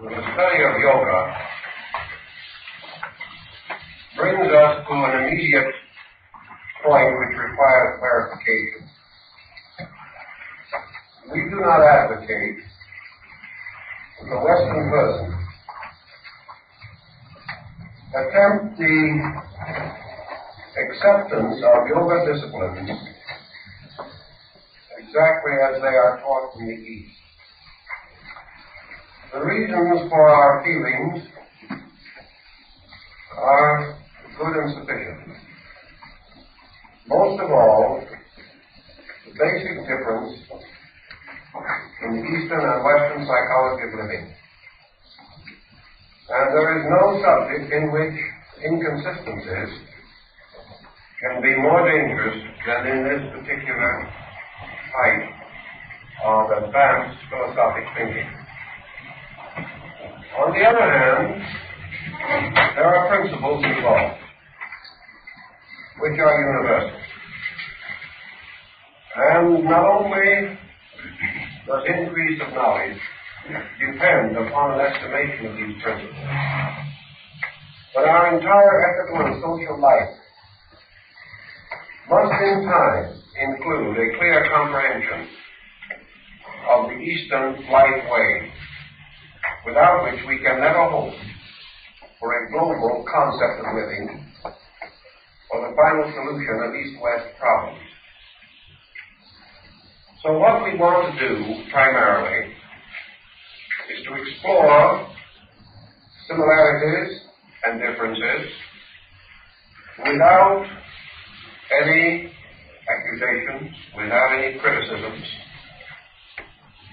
The study of yoga brings us to an immediate point which requires clarification. We do not advocate that the Western person attempt the acceptance of yoga disciplines exactly as they are taught in the East. The reasons for our feelings are good and sufficient. Most of all, the basic difference in Eastern and Western psychology of living. And there is no subject in which inconsistencies can be more dangerous than in this particular type of advanced philosophic thinking. On the other hand, there are principles involved which are universal. And not only does increase of knowledge depend upon an estimation of these principles, but our entire ethical and social life must in time include a clear comprehension of the Eastern life way, without which we can never hope for a global concept of living or the final solution of East-West problems. So what we want to do primarily is to explore similarities and differences without any accusations, without any criticisms,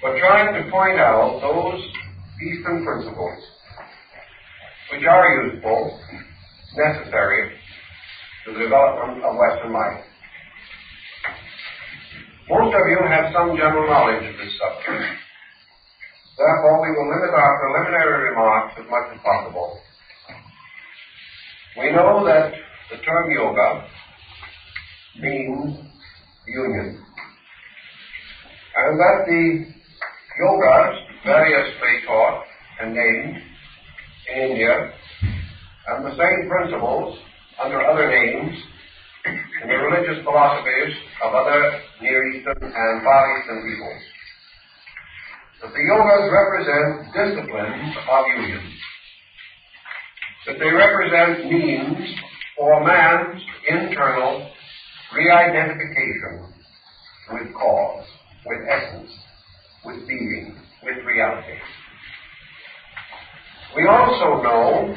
but trying to point out those Eastern principles which are useful, necessary to the development of Western life. Most of you have some general knowledge of this subject. Therefore, we will limit our preliminary remarks as much as possible. We know that the term yoga means union, and that the yogas variously taught and named in India, and the same principles under other names in the religious philosophies of other Near Eastern and Far Eastern peoples. That the yogas represent disciplines of union. That they represent means for man's internal re-identification with cause, with essence, with being, with reality. We also know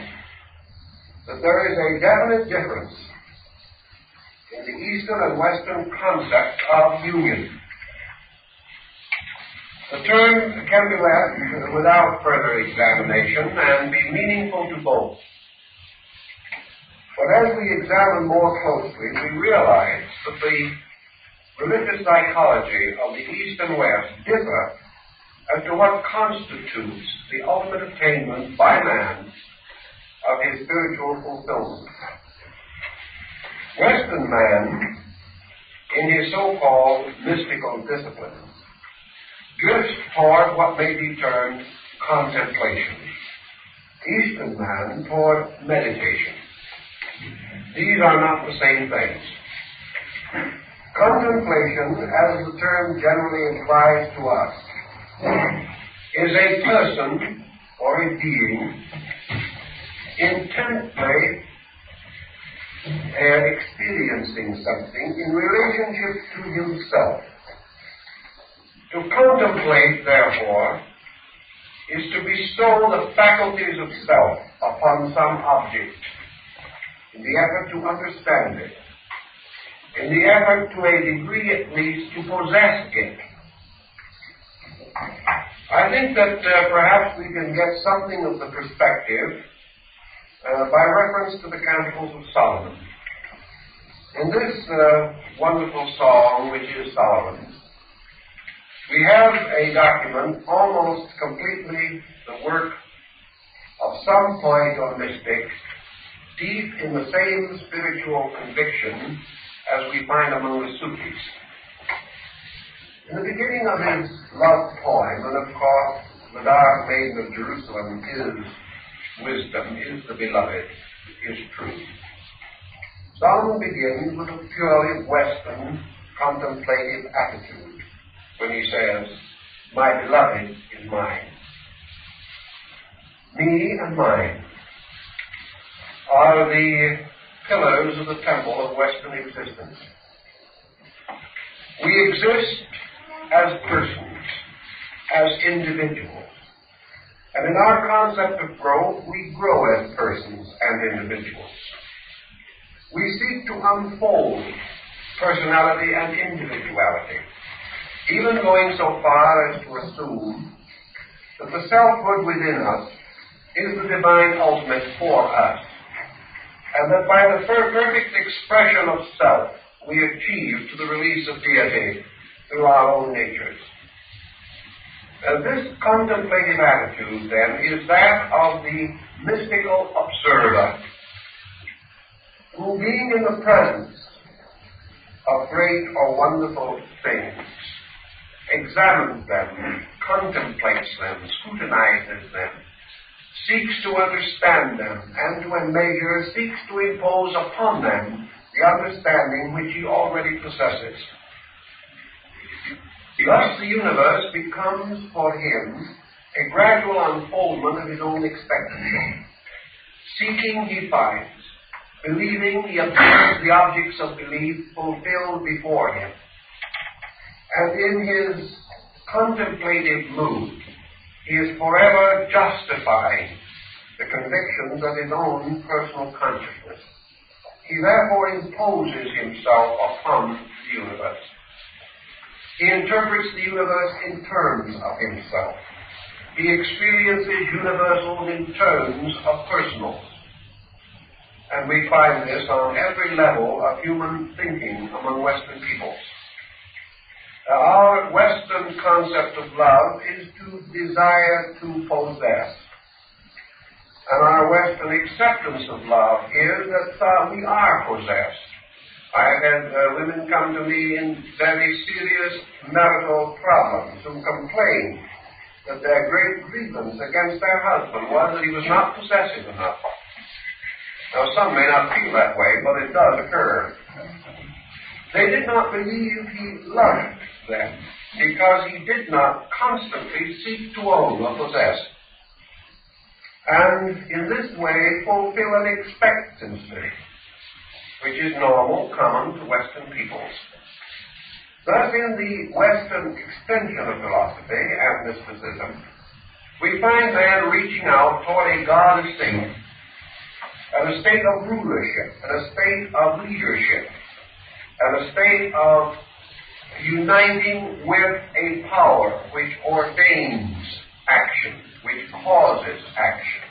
that there is a definite difference in the Eastern and Western concept of union. The term can be left without further examination and be meaningful to both. But as we examine more closely, we realize that the religious psychology of the East and West differ as to what constitutes the ultimate attainment by man of his spiritual fulfillment. Western man, in his so-called mystical discipline, drifts toward what may be termed contemplation. Eastern man toward meditation. These are not the same things. Contemplation, as the term generally implies to us, is a person or a being intently experiencing something in relationship to himself. To contemplate, therefore, is to bestow the faculties of self upon some object in the effort to understand it, in the effort to a degree at least to possess it. I think that perhaps we can get something of the perspective by reference to the Canticles of Solomon. In this wonderful song, which is Solomon's, we have a document almost completely the work of some poet or mystic deep in the same spiritual conviction as we find among the Sufis. In the beginning of his love poem, and of course the dark maiden of Jerusalem is wisdom, is the beloved, is truth. Solomon begins with a purely Western contemplative attitude when he says, my beloved is mine. Me and mine are the pillars of the temple of Western existence. We exist as persons, as individuals. And in our concept of growth, we grow as persons and individuals. We seek to unfold personality and individuality, even going so far as to assume that the selfhood within us is the divine ultimate for us, and that by the perfect expression of self, we achieve to the release of deity through our own natures. This contemplative attitude, then, is that of the mystical observer, who, being in the presence of great or wonderful things, examines them, contemplates them, scrutinizes them, seeks to understand them, and to a measure seeks to impose upon them the understanding which he already possesses. Thus the universe becomes for him a gradual unfoldment of his own expectancy. Seeking he finds, believing he observes the objects of belief fulfilled before him. And in his contemplative mood, he is forever justifying the convictions of his own personal consciousness. He therefore imposes himself upon the universe. He interprets the universe in terms of himself. He experiences universals in terms of personals. And we find this on every level of human thinking among Western peoples. Our Western concept of love is to desire to possess. And our Western acceptance of love is that we are possessed. I have had women come to me in very serious marital problems who complain that their great grievance against their husband was that he was not possessive enough. Now, some may not feel that way, but it does occur. They did not believe he loved them because he did not constantly seek to own or possess. And in this way fulfill an expectancy, which is normal, common to Western peoples. Thus, in the Western extension of philosophy and mysticism, we find man reaching out toward a God estate, and a state of rulership, and a state of leadership, and a state of uniting with a power which ordains action, which causes action.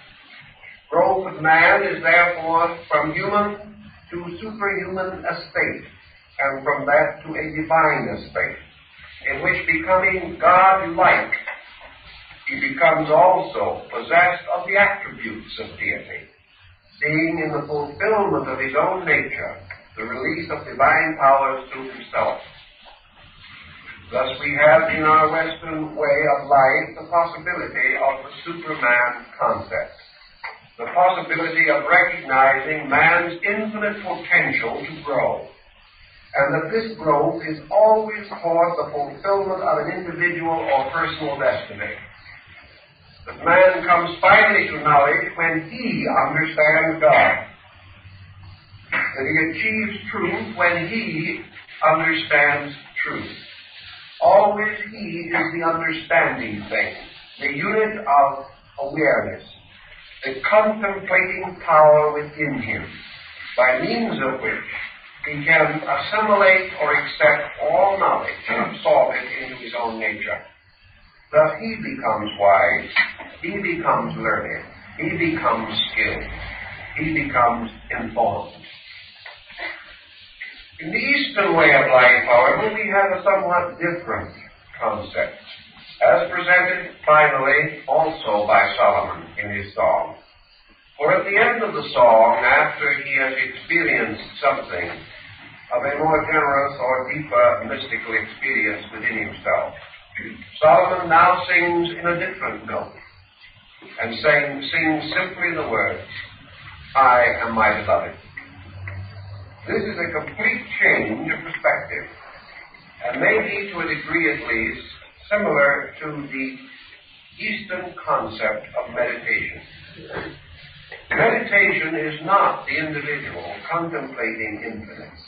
Growth of man is therefore from human to superhuman estate, and from that to a divine estate, in which, becoming God-like, he becomes also possessed of the attributes of deity, seeing in the fulfillment of his own nature the release of divine powers through himself. Thus we have in our Western way of life the possibility of the Superman concept, the possibility of recognizing man's infinite potential to grow, and that this growth is always toward the fulfillment of an individual or personal destiny. That man comes finally to knowledge when he understands God. That he achieves truth when he understands truth. Always he is the understanding thing, the unit of awareness, the contemplating power within him, by means of which he can assimilate or accept all knowledge and absorb it into his own nature. Thus he becomes wise, he becomes learned, he becomes skilled, he becomes informed. In the Eastern way of life, however, we have a somewhat different concept, as presented finally also by Solomon in his song. For at the end of the song, after he has experienced something of a more generous or deeper mystical experience within himself, Solomon now sings in a different note and sings simply the words, I am my beloved. This is a complete change of perspective, and may be, to a degree at least, similar to the Eastern concept of meditation. Meditation is not the individual contemplating infinite.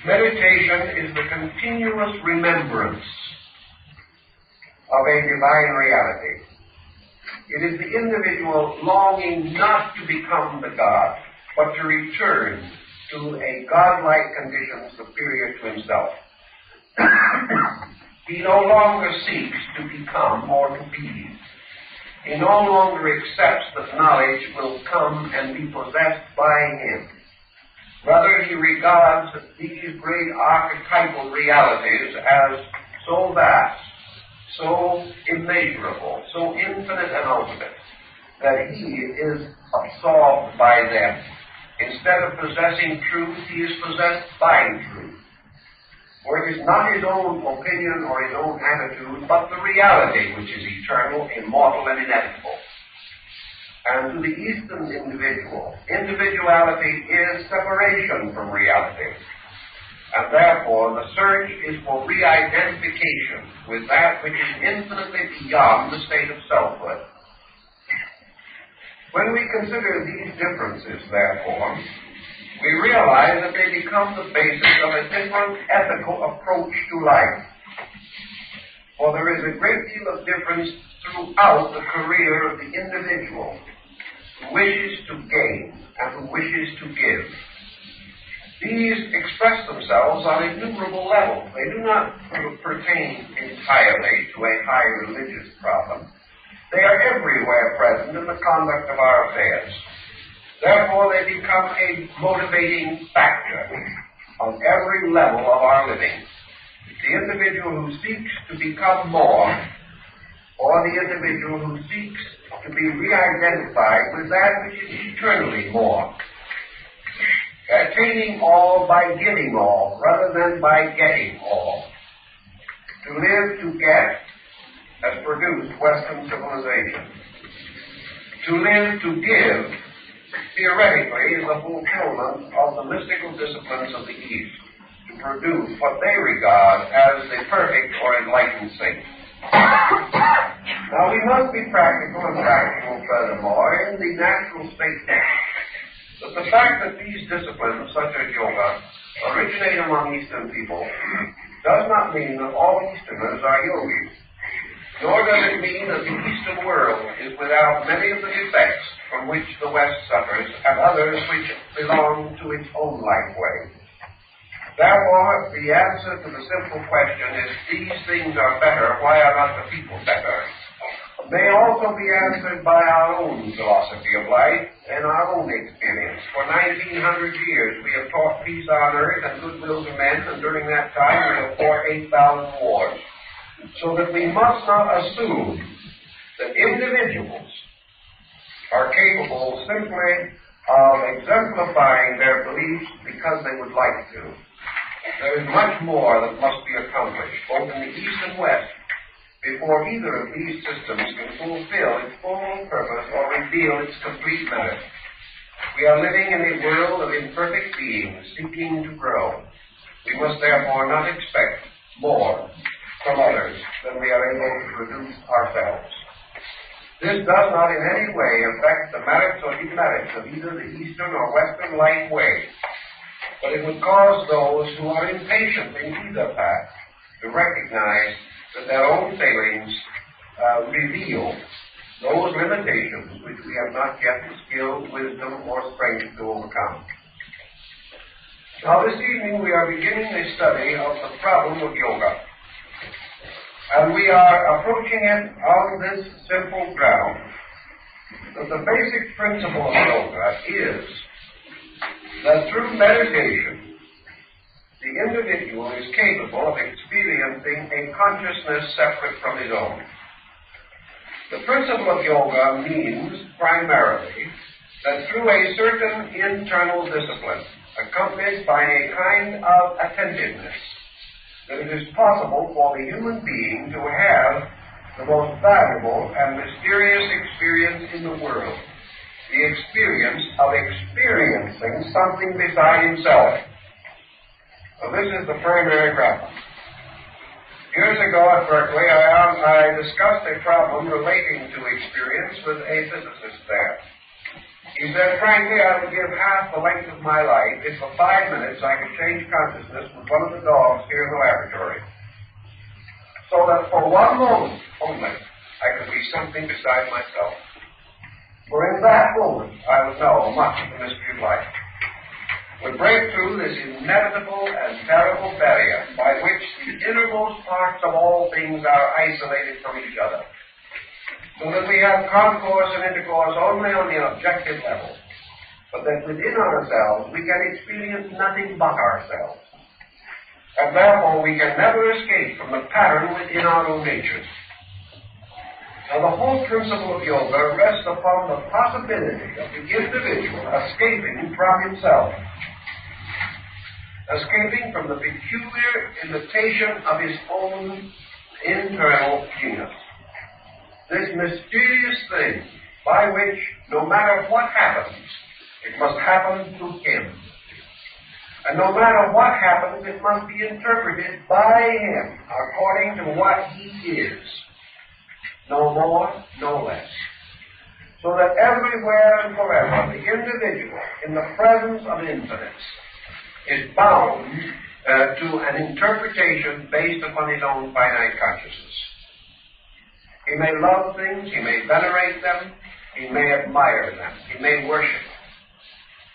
Meditation is the continuous remembrance of a divine reality. It is the individual longing not to become the God, but to return to a godlike condition superior to himself. He no longer seeks to become or to be. He no longer accepts that knowledge will come and be possessed by him. Rather, he regards these great archetypal realities as so vast, so immeasurable, so infinite and ultimate, that he is absorbed by them. Instead of possessing truth, he is possessed by truth. For it is not his own opinion or his own attitude, but the reality which is eternal, immortal, and inevitable. And to the Eastern individual, individuality is separation from reality. And therefore, the search is for re-identification with that which is infinitely beyond the state of selfhood. When we consider these differences, therefore, we realize that they become the basis of a different ethical approach to life. For there is a great deal of difference throughout the career of the individual who wishes to gain and who wishes to give. These express themselves on innumerable levels. They do not pertain entirely to a high religious problem. They are everywhere present in the conduct of our affairs. Therefore, they become a motivating factor on every level of our living. The individual who seeks to become more, or the individual who seeks to be re-identified with that which is eternally more. Attaining all by giving all, rather than by getting all. To live to get has produced Western civilization. To live to give, theoretically, is the fulfillment of the mystical disciplines of the East, to produce what they regard as the perfect or enlightened saint. Now, we must be practical and practical, furthermore, in the natural state that the fact that these disciplines, such as yoga, originate among Eastern people does not mean that all Easterners are yogis, nor does it mean that the Eastern world is without many of the defects from which the West suffers and others which belong to its own life way. Therefore, the answer to the simple question is, these things are better, why are not the people better? May also be answered by our own philosophy of life and our own experience. For 1900 years we have taught peace on earth and goodwill to men, and during that time we have fought 8,000 wars. So that we must not assume that individuals are capable simply of exemplifying their beliefs because they would like to. There is much more that must be accomplished, both in the East and West, before either of these systems can fulfill its full purpose or reveal its complete merit. We are living in a world of imperfect beings seeking to grow. We must therefore not expect more from others than we are able to produce ourselves. This does not in any way affect the merits or demerits of either the Eastern or Western life way, but it would cause those who are impatient in either path to recognize that their own failings reveal those limitations which we have not yet the skill, wisdom, or strength to overcome. Now, this evening we are beginning a study of the problem of yoga. And we are approaching it on this simple ground, that the basic principle of yoga is that through meditation, the individual is capable of experiencing a consciousness separate from his own. The principle of yoga means primarily that through a certain internal discipline, accompanied by a kind of attentiveness, that it is possible for the human being to have the most valuable and mysterious experience in the world, the experience of experiencing something beside himself. So this is the primary problem. Years ago at Berkeley, I discussed a problem relating to experience with a physicist there. He said, frankly, I would give half the length of my life if for 5 minutes I could change consciousness with one of the dogs here in the laboratory, so that for 1 moment only I could be something beside myself. For in that moment I would know much of the mystery of life, would break through this inevitable and terrible barrier by which the innermost parts of all things are isolated from each other, so that we have concourse and intercourse only on the objective level, but that within ourselves we can experience nothing but ourselves, and therefore we can never escape from the pattern within our own natures. Now the whole principle of yoga rests upon the possibility of the individual escaping from himself, escaping from the peculiar imitation of his own internal genius. This mysterious thing by which, no matter what happens, it must happen through him. And no matter what happens, it must be interpreted by him according to what he is. No more, no less. So that everywhere and forever, the individual, in the presence of infinites, is bound to an interpretation based upon his own finite consciousness. He may love things, he may venerate them, he may admire them, he may worship,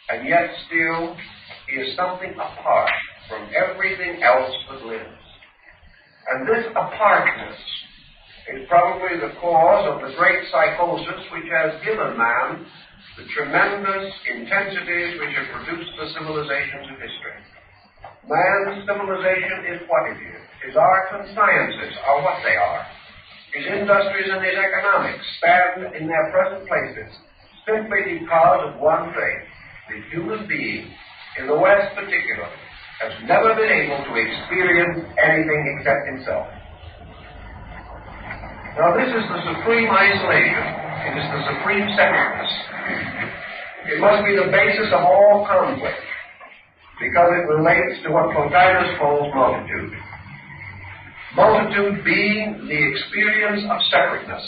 and yet still he is something apart from everything else that lives. And this apartness is probably the cause of the great psychosis which has given man the tremendous intensities which have produced the civilizations of history. Man's civilization is what it is. His arts and sciences are what they are. His industries and his economics stand in their present places simply because of one thing. The human being, in the West particularly, has never been able to experience anything except himself. Now this is the supreme isolation. It is the supreme separateness. It must be the basis of all conflict, because it relates to what Plotinus calls multitude. Multitude being the experience of separateness,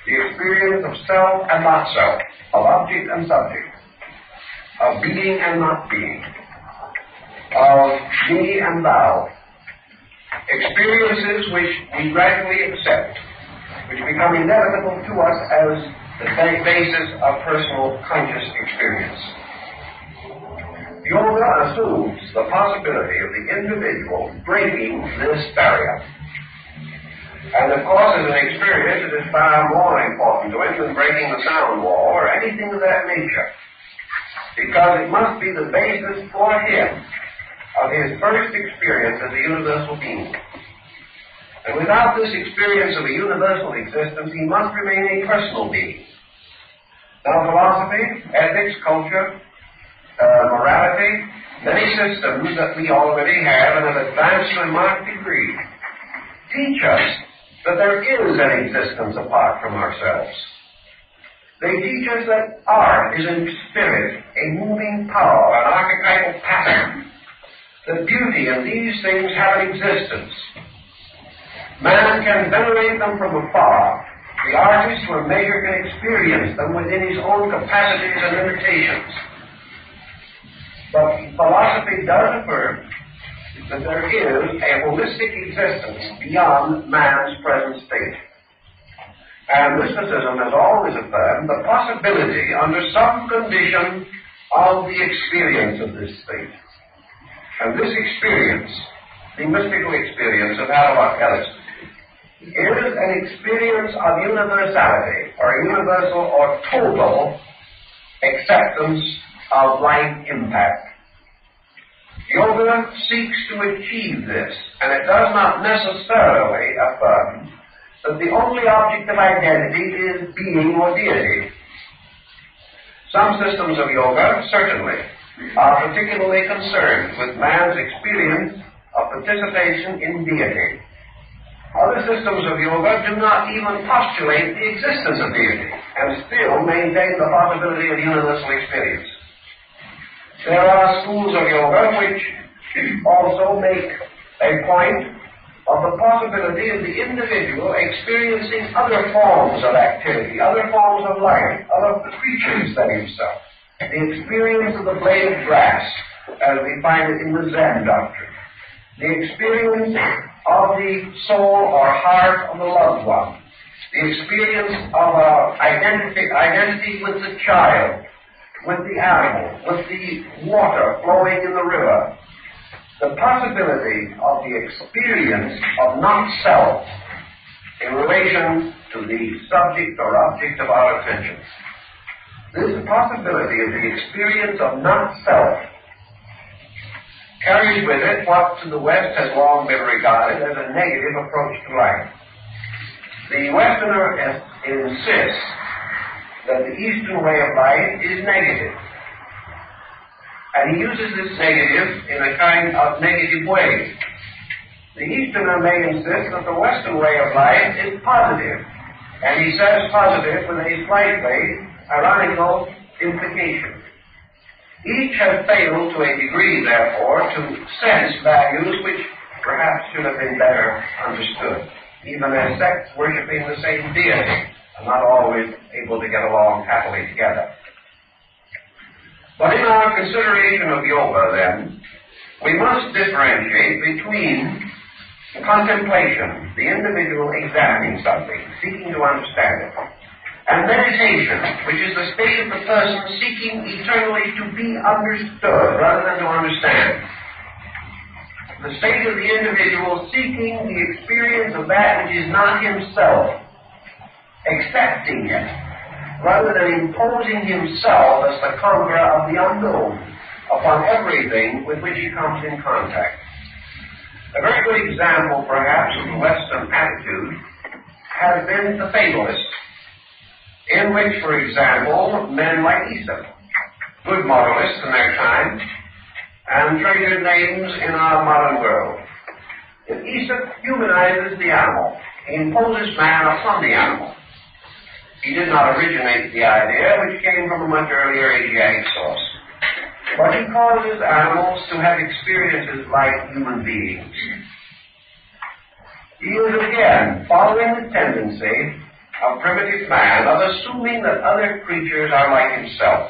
the experience of self and not self, of object and subject, of being and not being, of me and thou. Experiences which we gradually accept, which become inevitable to us as the basis of personal conscious experience. Yoga assumes the possibility of the individual breaking this barrier. And of course, as an experience, it is far more important to him than breaking the sound wall or anything of that nature, because it must be the basis for him of his first experience as a universal being. And without this experience of a universal existence, he must remain a personal being. Now, philosophy, ethics, culture, morality, many systems that we already have and have advanced to a marked degree, teach us that there is an existence apart from ourselves. They teach us that art is in spirit, a moving power, an archetypal pattern, that beauty and these things have an existence. Man can venerate them from afar. The artist or maker can experience them within his own capacities and limitations. But philosophy does affirm that there is a holistic existence beyond man's present state. And mysticism has always affirmed the possibility, under some condition, of the experience of this state. And this experience, the mystical experience of Alex, is an experience of universality, or universal or total acceptance of life impact. Yoga seeks to achieve this, and it does not necessarily affirm that the only object of identity is being or deity. Some systems of yoga, certainly, are particularly concerned with man's experience of participation in deity. Other systems of yoga do not even postulate the existence of deity and still maintain the possibility of universal experience. There are schools of yoga which also make a point of the possibility of the individual experiencing other forms of activity, other forms of life, other creatures than himself. The experience of the blade of grass, as we find it in the Zen doctrine. The experience of the soul or heart of the loved one. The experience of identity with the child, with the animal, with the water flowing in the river. The possibility of the experience of not-self in relation to the subject or object of our attention. This possibility of the experience of not-self carries with it what to the West has long been regarded as a negative approach to life. The Westerner insists that the Eastern way of life is negative. And he uses this negative in a kind of negative way. The Easterner may insist that the Western way of life is positive. And he says positive with a slightly ironical implication. Each has failed to a degree, therefore, to sense values which perhaps should have been better understood, even as sects worshipping the same deity are not always able to get along happily together. But in our consideration of yoga, then, we must differentiate between contemplation, the individual examining something, seeking to understand it, and meditation, which is the state of the person seeking eternally to be understood rather than to understand. The state of the individual seeking the experience of that which is not himself, accepting it, rather than imposing himself as the conqueror of the unknown upon everything with which he comes in contact. A very good example, perhaps, of the Western attitude has been the fatalist, in which, for example, men like Aesop, good moralists in their time, and treasured names in our modern world. If Aesop humanizes the animal, he imposes man upon the animal. He did not originate the idea, which came from a much earlier Asiatic source. But he causes animals to have experiences like human beings. He is again following the tendency of primitive man of assuming that other creatures are like himself.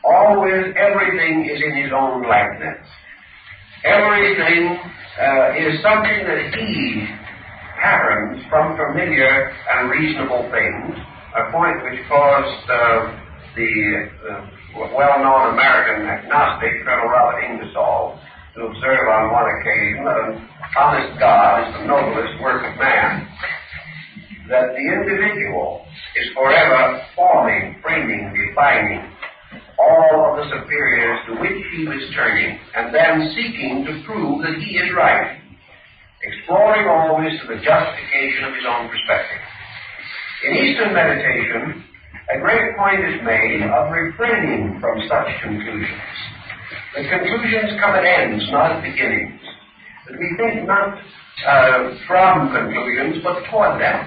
Always everything is in his own likeness. Everything is something that he patterns from familiar and reasonable things, a point which caused the well-known American agnostic, Colonel Robert Ingersoll, to observe on one occasion that an honest God is the noblest work of man. That the individual is forever forming, framing, defining all of the superiors to which he was turning, and then seeking to prove that he is right, exploring always to the justification of his own perspective. In Eastern meditation, a great point is made of refraining from such conclusions. The conclusions come at ends, not at beginnings. That we think not from conclusions, but toward them.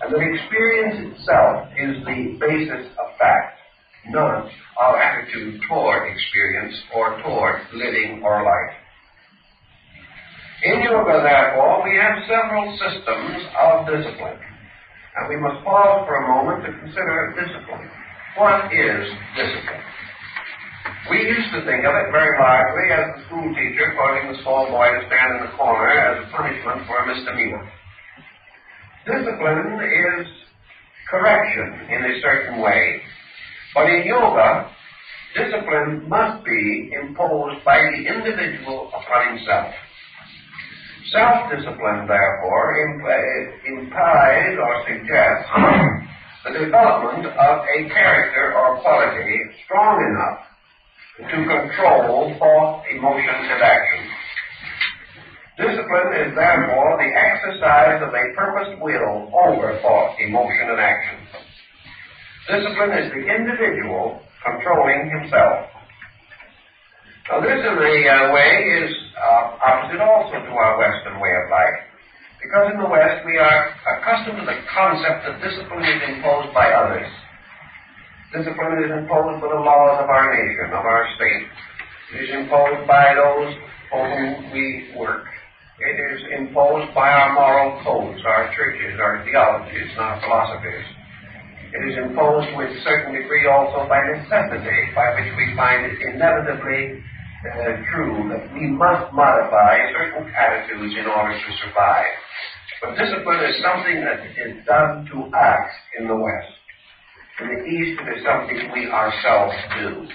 And that experience itself is the basis of fact, not our attitude toward experience or toward living or life. In yoga, therefore, we have several systems of discipline. And we must pause for a moment to consider discipline. What is discipline? We used to think of it very largely as the school teacher causing the small boy to stand in the corner as a punishment for a misdemeanor. Discipline is correction in a certain way. But in yoga, discipline must be imposed by the individual upon himself. Self-discipline, therefore, implies or suggests the development of a character or quality strong enough to control thought, emotion, and action. Discipline is therefore the exercise of a purposed will over thought, emotion, and action. Discipline is the individual controlling himself. Now this in a way is opposite also to our Western way of life. Because in the West we are accustomed to the concept that discipline is imposed by others. Discipline is imposed by the laws of our nation, of our state. It is imposed by those for whom we work. It is imposed by our moral codes, our churches, our theologies, and our philosophies. It is imposed with a certain degree also by necessity, by which we find it inevitably true that we must modify certain attitudes in order to survive. But discipline is something that is done to us in the West. In the East, it is something we ourselves do.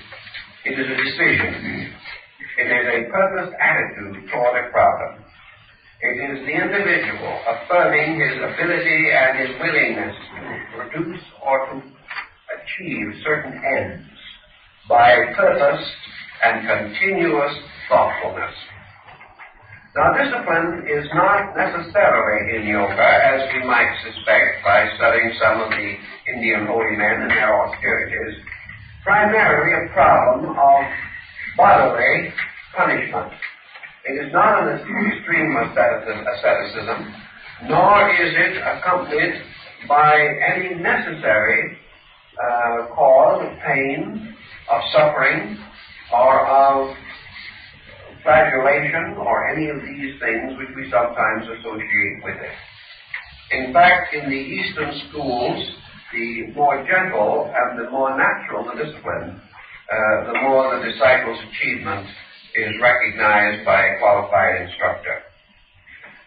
It is a decision. It is a purposed attitude toward a problem. It is the individual affirming his ability and his willingness to produce or to achieve certain ends by purpose and continuous thoughtfulness. Now, discipline is not necessarily in yoga, as we might suspect by studying some of the Indian holy men and their austerities, primarily a problem of bodily punishment. It is not an extreme asceticism, nor is it accompanied by any necessary cause of pain, of suffering, or of flagellation, or any of these things which we sometimes associate with it. In fact, in the Eastern schools, the more gentle and the more natural the discipline, the more the disciple's achievement is recognized by a qualified instructor.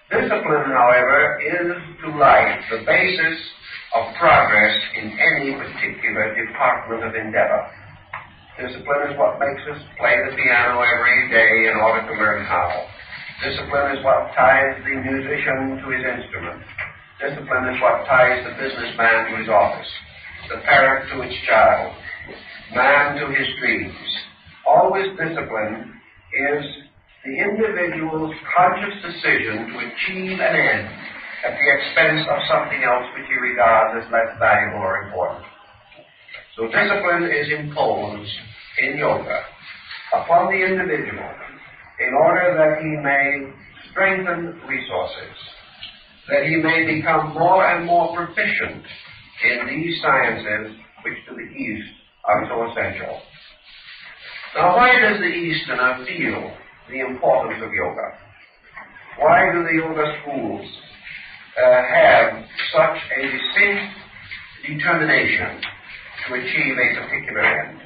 Discipline, however, is to life the basis of progress in any particular department of endeavor. Discipline is what makes us play the piano every day in order to learn how. Discipline is what ties the musician to his instrument. Discipline is what ties the businessman to his office, the parent to its child, man to his dreams. Always discipline is the individual's conscious decision to achieve an end at the expense of something else which he regards as less valuable or important. So discipline is imposed in yoga upon the individual in order that he may strengthen resources, that he may become more and more proficient in these sciences which to the East are so essential. Now, why does the Easterner feel the importance of yoga? Why do the yoga schools have such a distinct determination to achieve a particular end?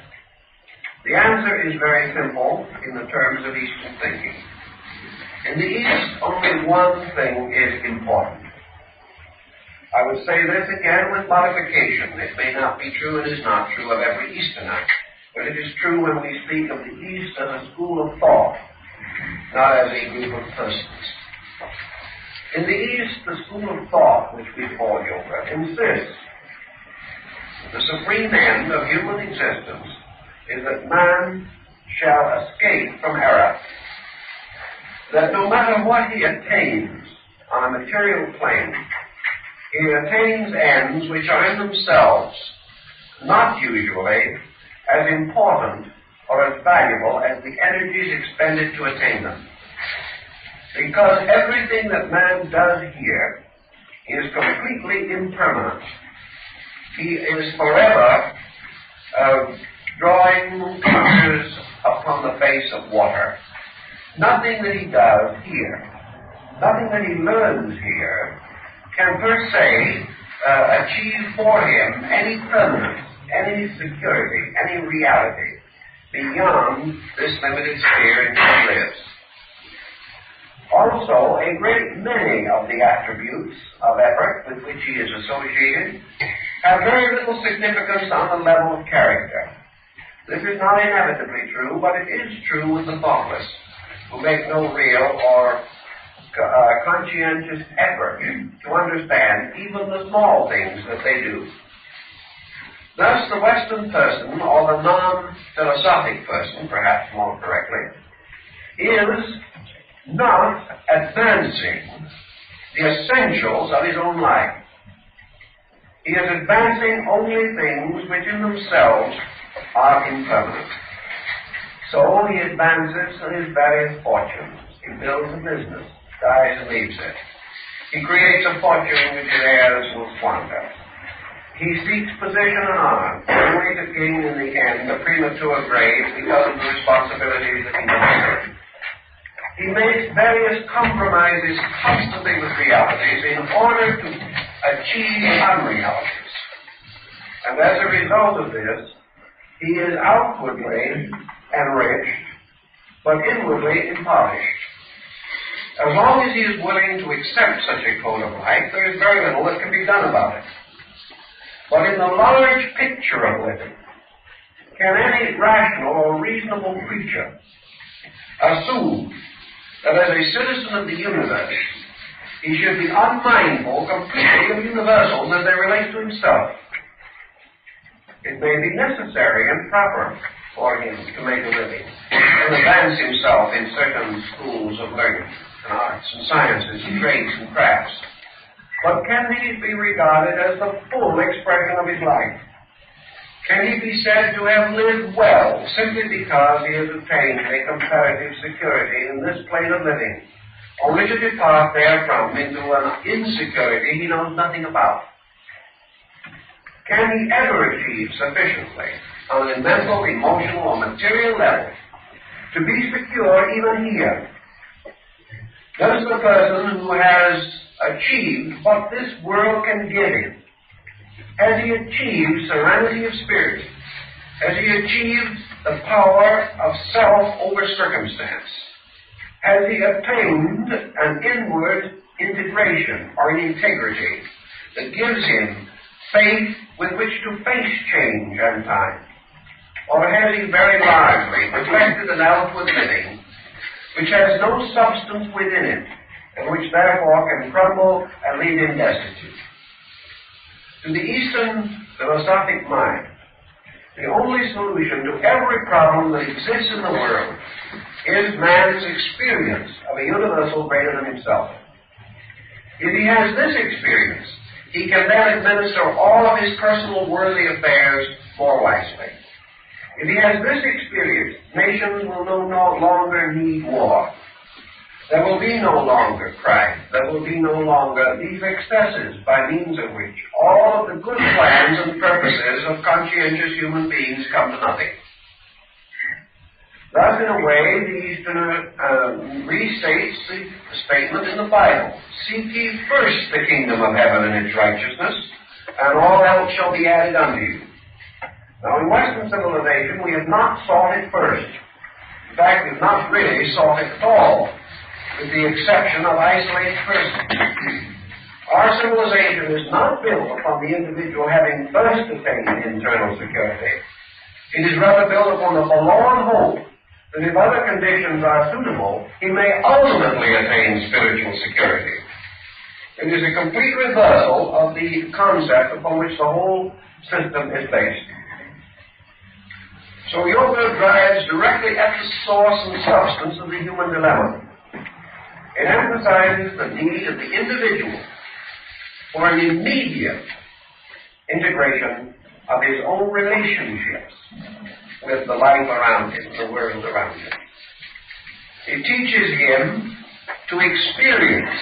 The answer is very simple in the terms of Eastern thinking. In the East, only one thing is important. I would say this again with modification. It may not be true and is not true of every Easterner, but it is true when we speak of the East as a school of thought, not as a group of persons. In the East, the school of thought, which we call yoga, insists the supreme end of human existence is that man shall escape from error. That no matter what he attains on a material plane, he attains ends which are in themselves not usually as important or as valuable as the energies expended to attain them. Because everything that man does here is completely impermanent. He is forever drawing pictures upon the face of water. Nothing that he does here, nothing that he learns here, can per se achieve for him any permanence, any security, any reality beyond this limited sphere in which he lives. Also, a great many of the attributes of effort with which he is associated have very little significance on the level of character. This is not inevitably true, but it is true with the thoughtless, who make no real or conscientious effort to understand even the small things that they do. Thus, the Western person, or the non-philosophic person, perhaps more correctly, is not advancing the essentials of his own life. He is advancing only things which in themselves are impermanent. So he advances in his various fortunes. He builds a business, dies and leaves it. He creates a fortune which his heirs will squander. He seeks position and honor, only to gain in the end a premature grave because of the responsibilities that he inherits. He makes various compromises constantly with realities in order to achieve unrealities. And as a result of this, he is outwardly enriched, but inwardly impoverished. As long as he is willing to accept such a code of life, there is very little that can be done about it. But in the large picture of living, can any rational or reasonable creature assume that as a citizen of the universe, he should be unmindful completely of universals as they relate to himself? It may be necessary and proper for him to make a living and advance himself in certain schools of learning and arts and sciences and trades and crafts. But can these be regarded as the full expression of his life? Can he be said to have lived well simply because he has attained a comparative security in this plane of living, only to depart therefrom into an insecurity he knows nothing about? Can he ever achieve sufficiently on a mental, emotional, or material level to be secure even here? Does the person who has achieved what this world can give him, has he achieved serenity of spirit? Has he achieved the power of self over circumstance? Has he attained an inward integration or an integrity that gives him faith with which to face change and time? Or has he very largely perfected an outward living which has no substance within it, and which therefore can crumble and leave him destitute? To the Eastern philosophic mind, the only solution to every problem that exists in the world is man's experience of a universal greater than himself. If he has this experience, he can then administer all of his personal worldly affairs more wisely. If he has this experience, nations will no longer need war. There will be no longer crime. There will be no longer these excesses by means of which all of the good plans and purposes of conscientious human beings come to nothing. Thus, in a way, the Easterner restates the statement in the Bible: "Seek ye first the kingdom of heaven and its righteousness, and all else shall be added unto you." Now, in Western civilization, we have not sought it first. In fact, we have not really sought it at all, with the exception of isolated persons. Our civilization is not built upon the individual having first attained internal security. It is rather built upon the forlorn hope that if other conditions are suitable, he may ultimately attain spiritual security. It is a complete reversal of the concept upon which the whole system is based. So yoga drives directly at the source and substance of the human dilemma. It emphasizes the need of the individual for an immediate integration of his own relationships with the life around him, the world around him. It teaches him to experience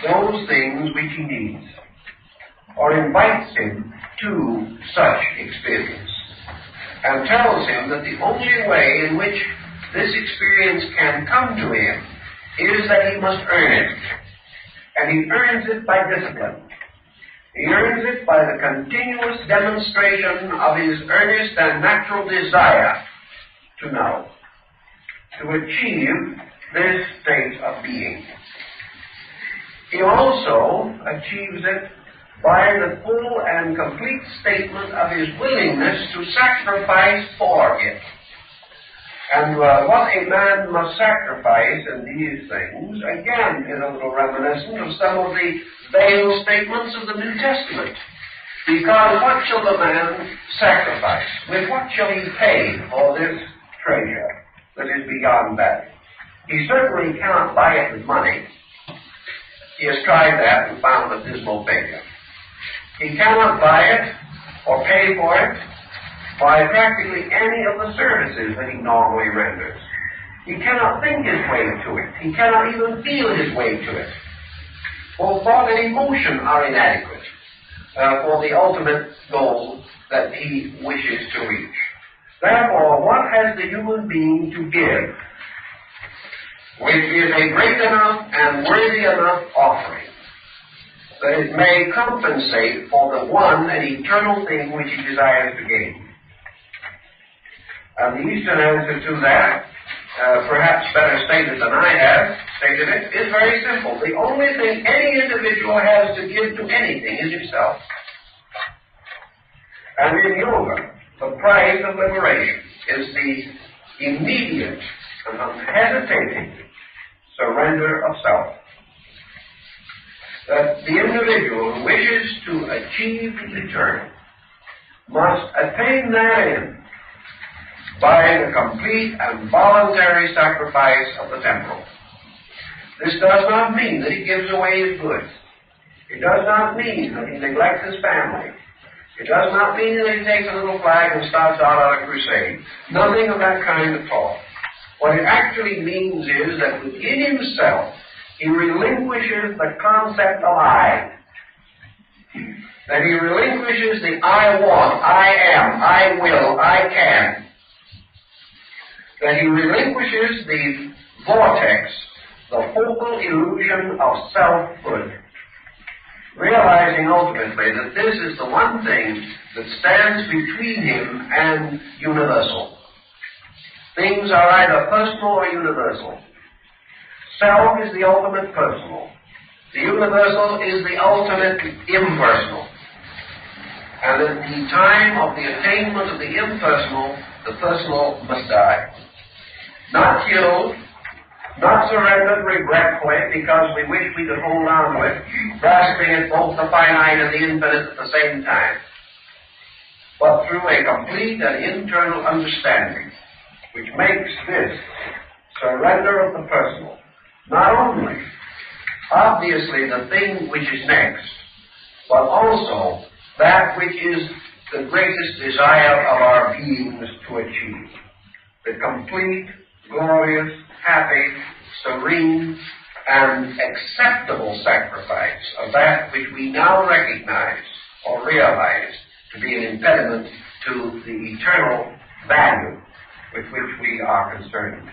those things which he needs, or invites him to such experience, and tells him that the only way in which this experience can come to him is that he must earn it. And he earns it by discipline. He earns it by the continuous demonstration of his earnest and natural desire to know, to achieve this state of being. He also achieves it by the full and complete statement of his willingness to sacrifice for it. And what a man must sacrifice in these things, again, is a little reminiscent of some of the veiled statements of the New Testament. Because what shall the man sacrifice? With what shall he pay for this treasure that is beyond value? He certainly cannot buy it with money. He has tried that and found a dismal failure. He cannot buy it or pay for it by practically any of the services that he normally renders. He cannot think his way to it. He cannot even feel his way to it. Both thought and emotion are inadequate for the ultimate goal that he wishes to reach. Therefore, what has the human being to give, which is a great enough and worthy enough offering, that it may compensate for the one and eternal thing which he desires to gain? And the Eastern answer to that, perhaps better stated than I have stated it, is very simple. The only thing any individual has to give to anything is himself. And in yoga, the prize of liberation is the immediate and unhesitating surrender of self. That the individual who wishes to achieve the eternal must attain therein by the complete and voluntary sacrifice of the temporal. This does not mean that he gives away his goods. It does not mean that he neglects his family. It does not mean that he takes a little flag and starts out on a crusade. Nothing of that kind at all. What it actually means is that within himself, he relinquishes the concept of I. That he relinquishes the I want, I am, I will, I can. That he relinquishes the vortex, the focal illusion of selfhood, realizing ultimately that this is the one thing that stands between him and universal. Things are either personal or universal. Self is the ultimate personal. The universal is the ultimate impersonal. And at the time of the attainment of the impersonal, the personal must die. Not killed, not surrendered regretfully because we wish we could hold on to it, grasping at both the finite and the infinite at the same time, but through a complete and internal understanding, which makes this surrender of the personal not only, obviously, the thing which is next, but also that which is the greatest desire of our beings to achieve. The complete, glorious, happy, serene, and acceptable sacrifice of that which we now recognize or realize to be an impediment to the eternal value with which we are concerned.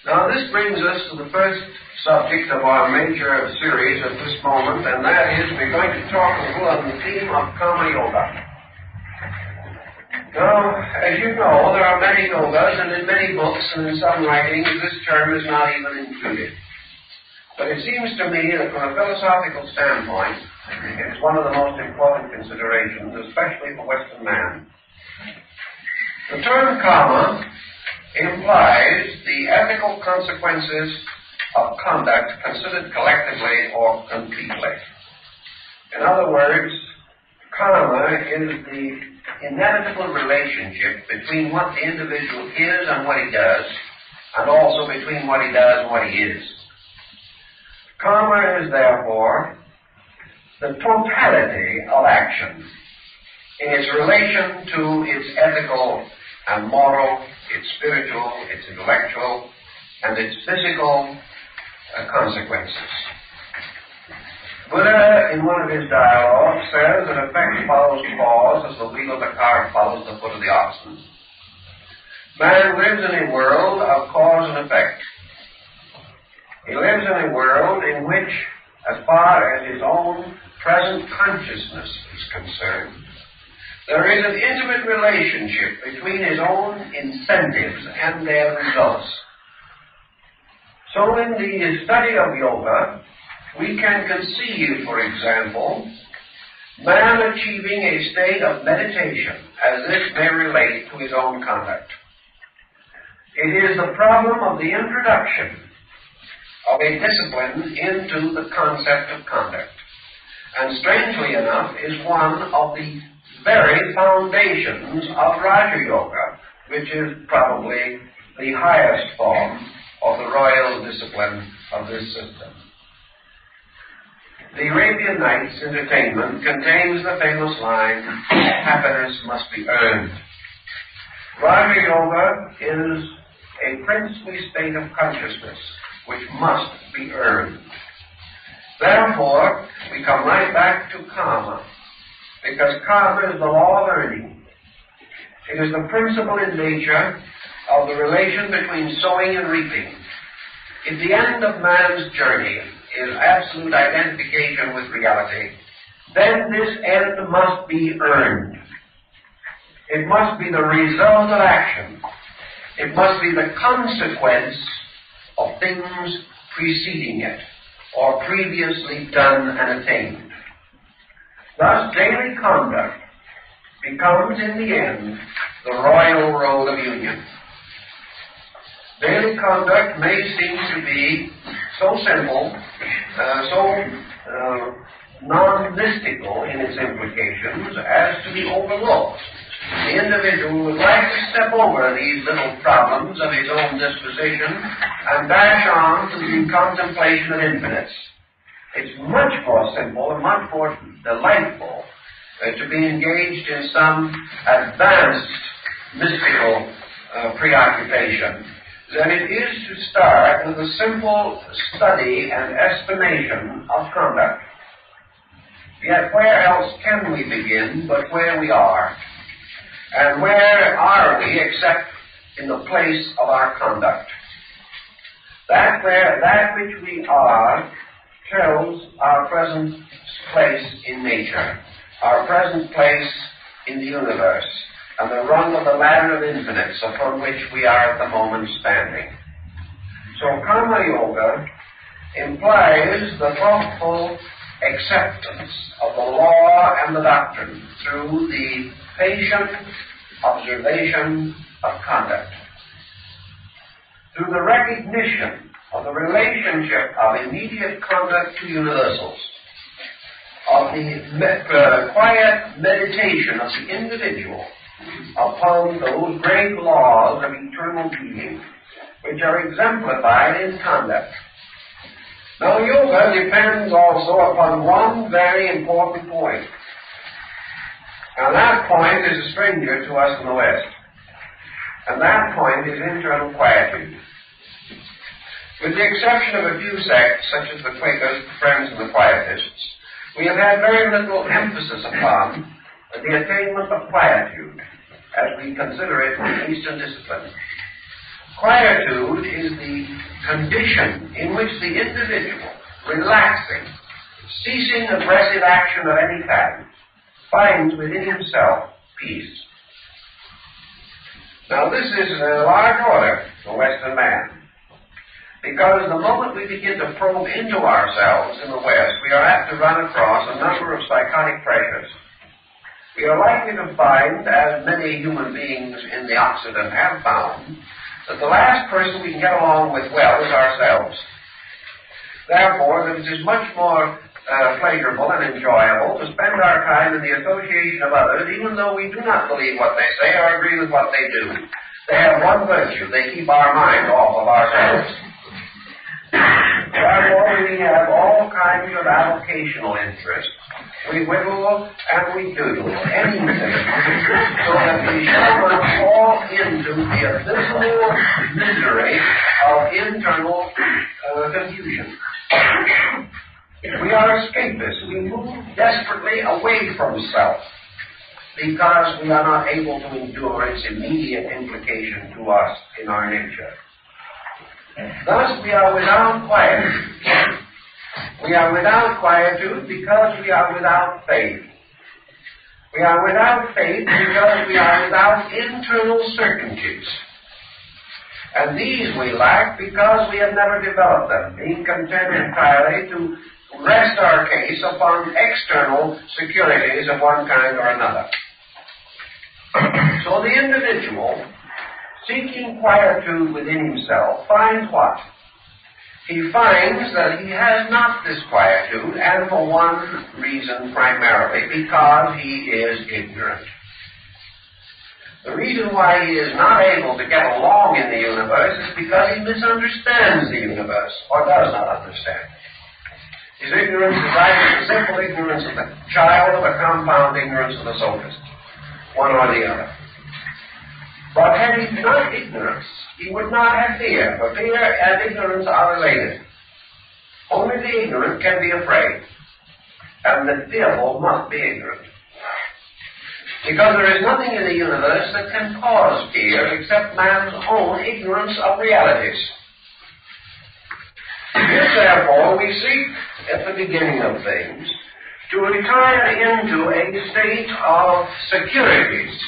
Now this brings us to the first subject of our major series at this moment, and that is we're going to talk a little on the theme of Karma Yoga. Now, as you know, there are many yogas, and in many books and in some writings this term is not even included. But it seems to me that from a philosophical standpoint, it is one of the most important considerations, especially for Western man. The term karma implies the ethical consequences of conduct considered collectively or completely. In other words, karma is the inevitable relationship between what the individual is and what he does, and also between what he does and what he is. Karma is therefore the totality of action in its relation to its ethical and moral, its spiritual, its intellectual, and its physical consequences. Buddha, in one of his dialogues, says that effect follows cause as the wheel of the cart follows the foot of the oxen. Man lives in a world of cause and effect. He lives in a world in which, as far as his own present consciousness is concerned, there is an intimate relationship between his own incentives and their results. So in the study of yoga, we can conceive, for example, man achieving a state of meditation, as this may relate to his own conduct. It is the problem of the introduction of a discipline into the concept of conduct, and strangely enough is one of the very foundations of Raja Yoga, which is probably the highest form of the royal discipline of this system. The Arabian Nights entertainment contains the famous line, happiness must be earned. Raja Yoga is a princely state of consciousness which must be earned. Therefore, we come right back to karma, because karma is the law of earning. It is the principle in nature of the relation between sowing and reaping. If the end of man's journey is absolute identification with reality, then this end must be earned. It must be the result of action. It must be the consequence of things preceding it, or previously done and attained. Thus, daily conduct becomes, in the end, the royal road of union. Daily conduct may seem to be so simple, so non-mystical in its implications as to be overlooked. The individual would like to step over these little problems of his own disposition and dash on to the contemplation of infinites. It's much more simple and much more delightful to be engaged in some advanced mystical preoccupation than it is to start with a simple study and estimation of conduct. Yet where else can we begin but where we are? And where are we except in the place of our conduct? That which we are tells our present place in nature, our present place in the universe, and the rung of the ladder of infinites upon which we are at the moment standing. So Karma Yoga implies the thoughtful acceptance of the law and the doctrine through the patient observation of conduct, through the recognition of the relationship of immediate conduct to universals, of the quiet meditation of the individual upon those great laws of eternal being which are exemplified in conduct. Now, yoga depends also upon one very important point. Now, that point is a stranger to us in the West. And that point is internal quietude. With the exception of a few sects, such as the Quakers, the Friends, and the Quietists, we have had very little emphasis upon the attainment of quietude, as we consider it in Eastern discipline. Quietude is the condition in which the individual, relaxing, ceasing aggressive action of any kind, finds within himself peace. Now, this is a large order for Western man, because the moment we begin to probe into ourselves in the West, we are apt to run across a number of psychotic pressures. We are likely to find, as many human beings in the Occident have found, that the last person we can get along with well is ourselves. Therefore, it is much more pleasurable and enjoyable to spend our time in the association of others, even though we do not believe what they say or agree with what they do. They have one virtue: they keep our mind off of ourselves. Therefore, we have all kinds of avocational interest. We whittle and we doodle anything so that we shall not fall into the abysmal misery of internal confusion. We are escapists. We move desperately away from self because we are not able to endure its immediate implication to us in our nature. Thus, we are without quietude. We are without quietude because we are without faith. We are without faith because we are without internal certainties. And these we lack because we have never developed them, being content entirely to rest our case upon external securities of one kind or another. So the individual, seeking quietude within himself, finds what? He finds that he has not this quietude, and for one reason primarily, because he is ignorant. The reason why he is not able to get along in the universe is because he misunderstands the universe, or does not understand. His ignorance is either the simple ignorance of the child or the compound ignorance of the sophist, one or the other. But had he not ignorance, he would not have fear, for fear and ignorance are related. Only the ignorant can be afraid, and the fearful must be ignorant. Because there is nothing in the universe that can cause fear except man's own ignorance of realities. If, therefore, we seek at the beginning of things to retire into a state of securities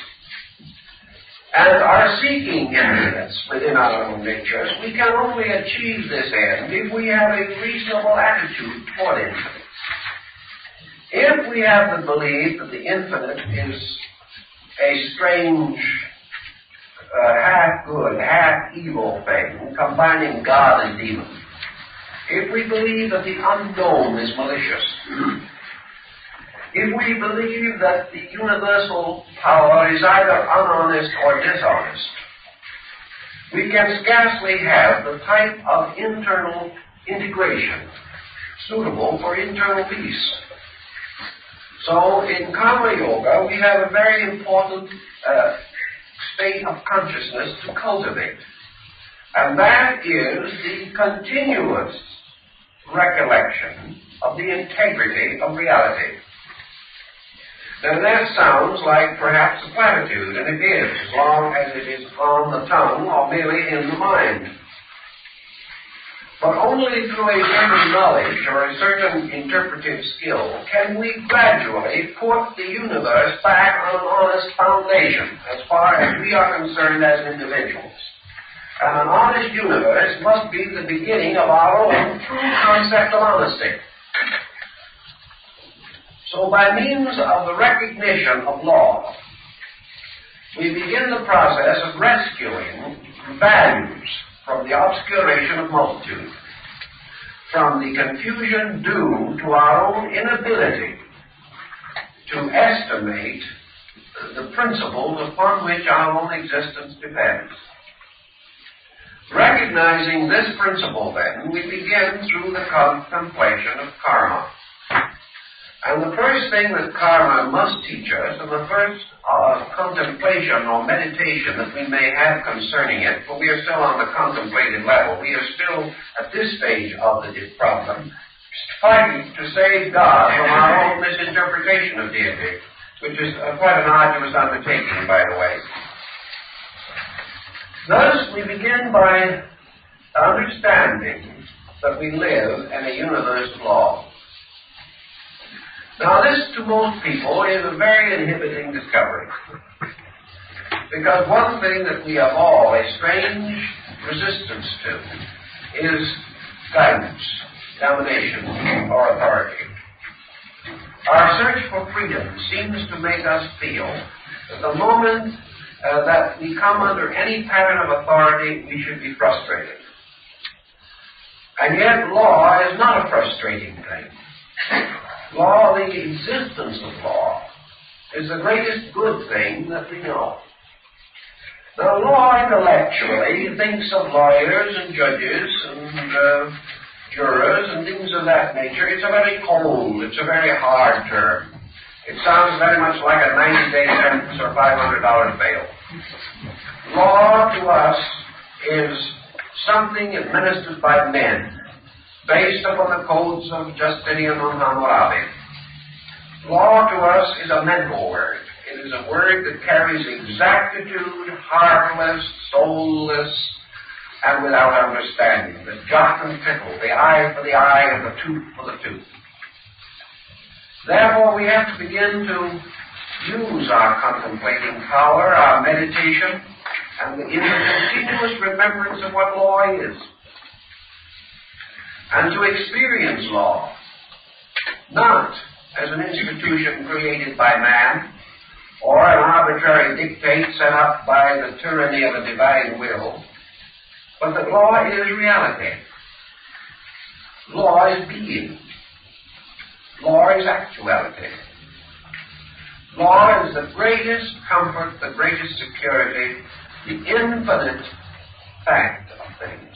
and are seeking infinite within our own natures, we can only achieve this end if we have a reasonable attitude toward infinite. If we have the belief that the infinite is a strange, half-good, half-evil thing, combining God and demon, if we believe that the unknown is malicious, if we believe that the universal power is either unhonest or dishonest, we can scarcely have the type of internal integration suitable for internal peace. So in Karma Yoga, we have a very important state of consciousness to cultivate. And that is the continuous recollection of the integrity of reality. Now that sounds like perhaps a platitude, and it is, as long as it is on the tongue or merely in the mind. But only through a certain knowledge or a certain interpretive skill can we gradually put the universe back on an honest foundation as far as we are concerned as individuals. And an honest universe must be the beginning of our own true concept of honesty. So by means of the recognition of law, we begin the process of rescuing values from the obscuration of multitude, from the confusion due to our own inability to estimate the principles upon which our own existence depends. Recognizing this principle, then, we begin through the contemplation of karma. And the first thing that karma must teach us, and the first contemplation or meditation that we may have concerning it, for we are still on the contemplative level, we are still at this stage of the problem, fighting to save God from our own misinterpretation of deity, which is quite an arduous undertaking, by the way. Thus, we begin by understanding that we live in a universe of law. Now, this, to most people, is a very inhibiting discovery. Because one thing that we have all a strange resistance to is guidance, domination, or authority. Our search for freedom seems to make us feel that the moment that we come under any pattern of authority, we should be frustrated. And yet, law is not a frustrating thing. Law, the existence of law, is the greatest good thing that we know. Now, law intellectually thinks of lawyers and judges and jurors and things of that nature. It's a very cold, it's a very hard term. It sounds very much like a 90-day sentence or $500 bail. Law to us is something administered by men, based upon the codes of Justinian and Hammurabi. Law to us is a mental word. It is a word that carries exactitude, harmless, soulless, and without understanding. The jot and tittle, the eye for the eye, and the tooth for the tooth. Therefore, we have to begin to use our contemplating power, our meditation, and in the continuous remembrance of what law is. And to experience law, not as an institution created by man, or an arbitrary dictate set up by the tyranny of a divine will, but that law is reality. Law is being. Law is actuality. Law is the greatest comfort, the greatest security, the infinite fact of things.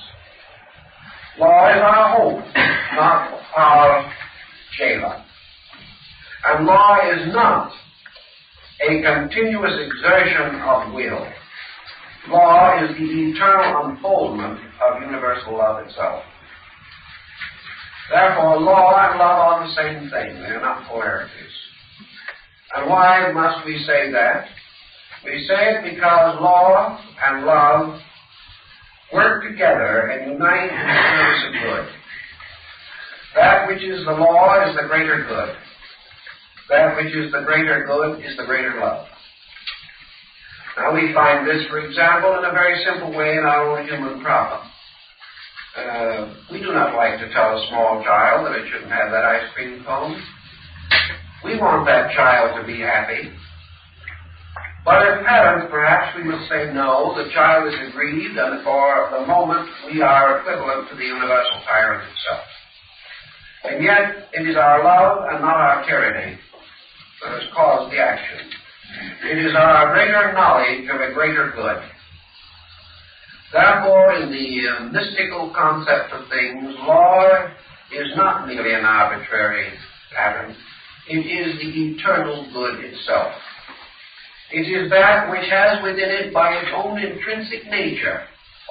Law is our hope, not our Shela. And law is not a continuous exertion of will. Law is the eternal unfoldment of universal love itself. Therefore, law and love are the same thing. They are not polarities. And why must we say that? We say it because law and love work together and unite in the service of good. That which is the law is the greater good. That which is the greater good is the greater love. Now we find this, for example, in a very simple way in our own human problem. We do not like to tell a small child that it shouldn't have that ice cream cone. We want that child to be happy. But as parents, perhaps we must say no, the child is aggrieved, and for the moment we are equivalent to the universal tyrant itself. And yet it is our love and not our tyranny that has caused the action. It is our greater knowledge of a greater good. Therefore, in the mystical concept of things, law is not merely an arbitrary pattern. It is the eternal good itself. It is that which has within it, by its own intrinsic nature,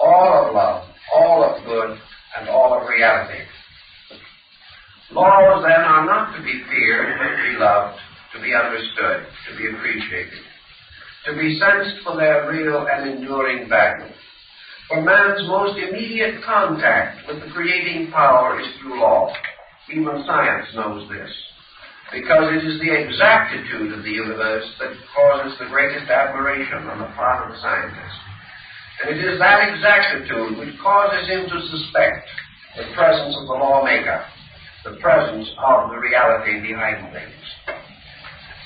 all of love, all of good, and all of reality. Laws, then, are not to be feared, but to be loved, to be understood, to be appreciated, to be sensed for their real and enduring value. For man's most immediate contact with the creating power is through law. Even science knows this, because it is the exactitude of the universe that causes the greatest admiration on the part of the scientist. And it is that exactitude which causes him to suspect the presence of the lawmaker, the presence of the reality behind things.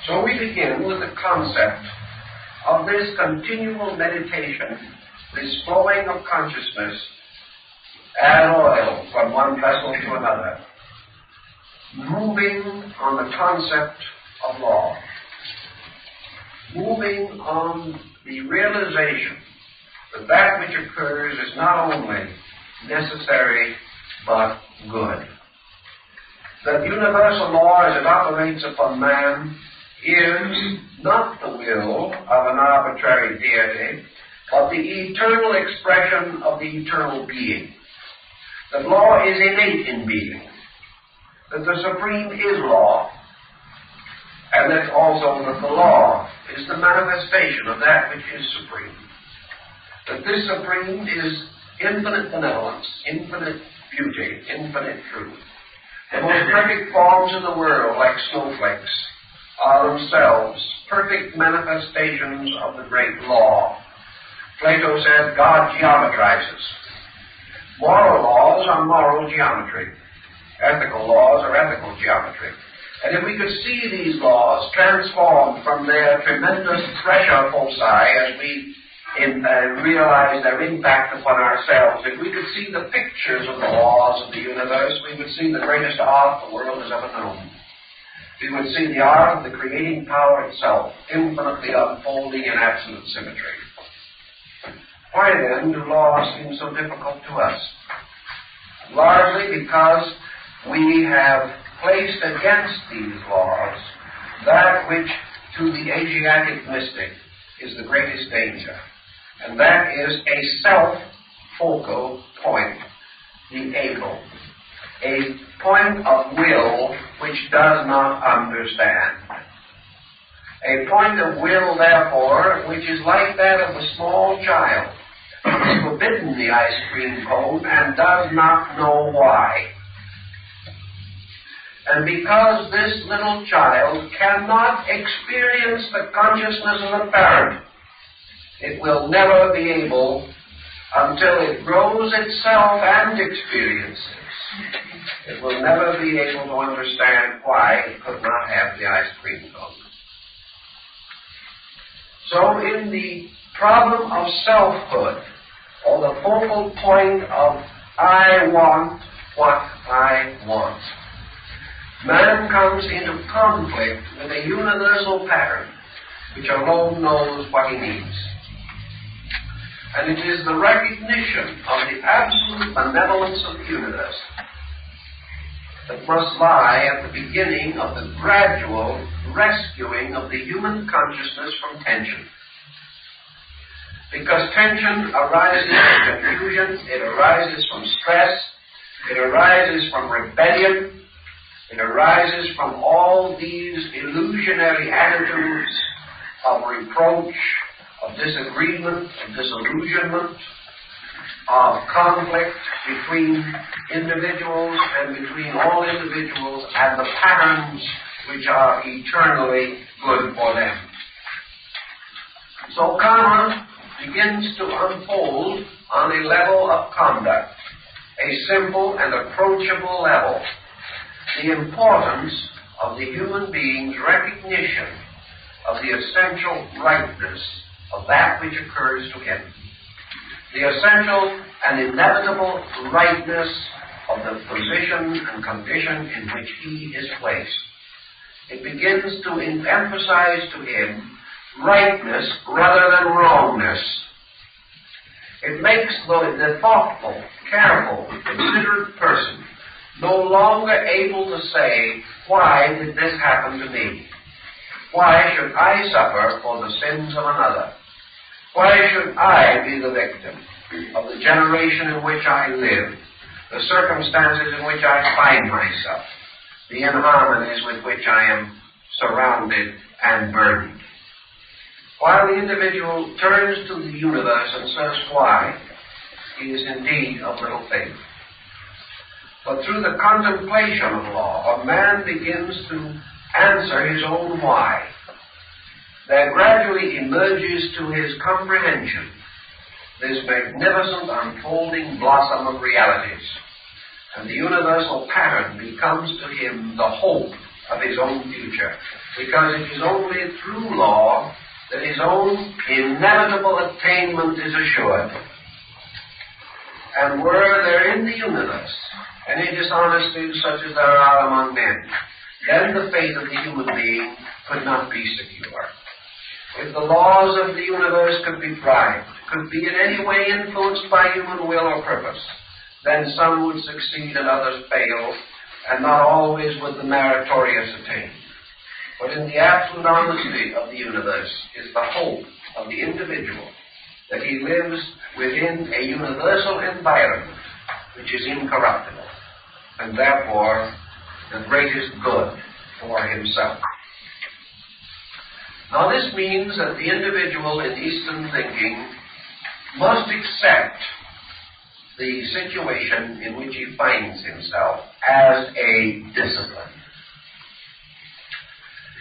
So we begin with the concept of this continual meditation, this flowing of consciousness as oil from one vessel to another, moving on the concept of law, moving on the realization that that which occurs is not only necessary but good. That universal law as it operates upon man is not the will of an arbitrary deity, but the eternal expression of the eternal being. That law is innate in being. That the supreme is law. And that also that the law is the manifestation of that which is supreme. That this supreme is infinite benevolence, infinite beauty, infinite truth. The most perfect forms in the world, like snowflakes, are themselves perfect manifestations of the great law. Plato said, God geometrizes. Moral laws are moral geometry. Ethical laws are ethical geometry. And if we could see these laws transformed from their tremendous pressure foci as we realize their impact upon ourselves, if we could see the pictures of the laws of the universe, we would see the greatest art the world has ever known. We would see the art of the creating power itself, infinitely unfolding in absolute symmetry. Why then do laws seem so difficult to us? Largely because we have placed against these laws that which to the Asiatic mystic is the greatest danger, and that is a self-focal point, the ego, a point of will which does not understand. A point of will, therefore, which is like that of a small child who is forbidden the ice cream cone and does not know why. And because this little child cannot experience the consciousness of the parent, it will never be able until it grows itself and experiences. It will never be able to understand why it could not have the ice cream cone. So in the problem of selfhood, or the focal point of I want what I want, man comes into conflict with a universal pattern which alone knows what he needs. And it is the recognition of the absolute benevolence of the universe that must lie at the beginning of the gradual rescuing of the human consciousness from tension. Because tension arises from confusion, it arises from stress, it arises from rebellion, it arises from all these illusionary attitudes of reproach, of disagreement, of disillusionment, of conflict between individuals and between all individuals and the patterns which are eternally good for them. So karma begins to unfold on a level of conduct, a simple and approachable level. The importance of the human being's recognition of the essential rightness of that which occurs to him. The essential and inevitable rightness of the position and condition in which he is placed. It begins to emphasize to him rightness rather than wrongness. It makes the thoughtful, careful, considerate person no longer able to say, why did this happen to me? Why should I suffer for the sins of another? Why should I be the victim of the generation in which I live, the circumstances in which I find myself, the inharmonies with which I am surrounded and burdened? While the individual turns to the universe and says why, he is indeed of little faith. But through the contemplation of law, a man begins to answer his own why. There gradually emerges to his comprehension this magnificent unfolding blossom of realities, and the universal pattern becomes to him the hope of his own future, because it is only through law that his own inevitable attainment is assured. And were there in the universe any dishonesties such as there are among men, then the fate of the human being could not be secure. If the laws of the universe could be bribed, could be in any way influenced by human will or purpose, then some would succeed and others fail, and not always would the meritorious attain. But in the absolute honesty of the universe is the hope of the individual that he lives within a universal environment which is incorruptible, and therefore the greatest good for himself. Now this means that the individual in Eastern thinking must accept the situation in which he finds himself as a discipline.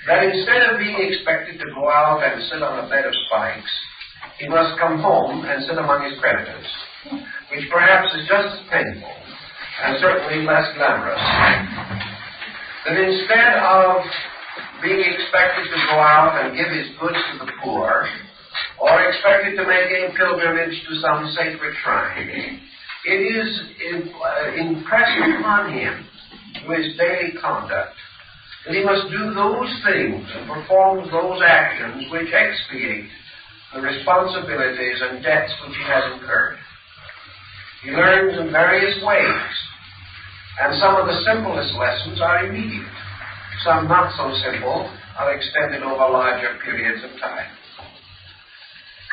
That instead of being expected to go out and sit on a bed of spikes, he must come home and sit among his creditors, which perhaps is just as painful and certainly less glamorous. That instead of being expected to go out and give his goods to the poor, or expected to make a pilgrimage to some sacred shrine, it is impressed upon him through his daily conduct that he must do those things and perform those actions which expiate the responsibilities and debts which he has incurred. He learns in various ways, and some of the simplest lessons are immediate. Some not so simple are extended over larger periods of time.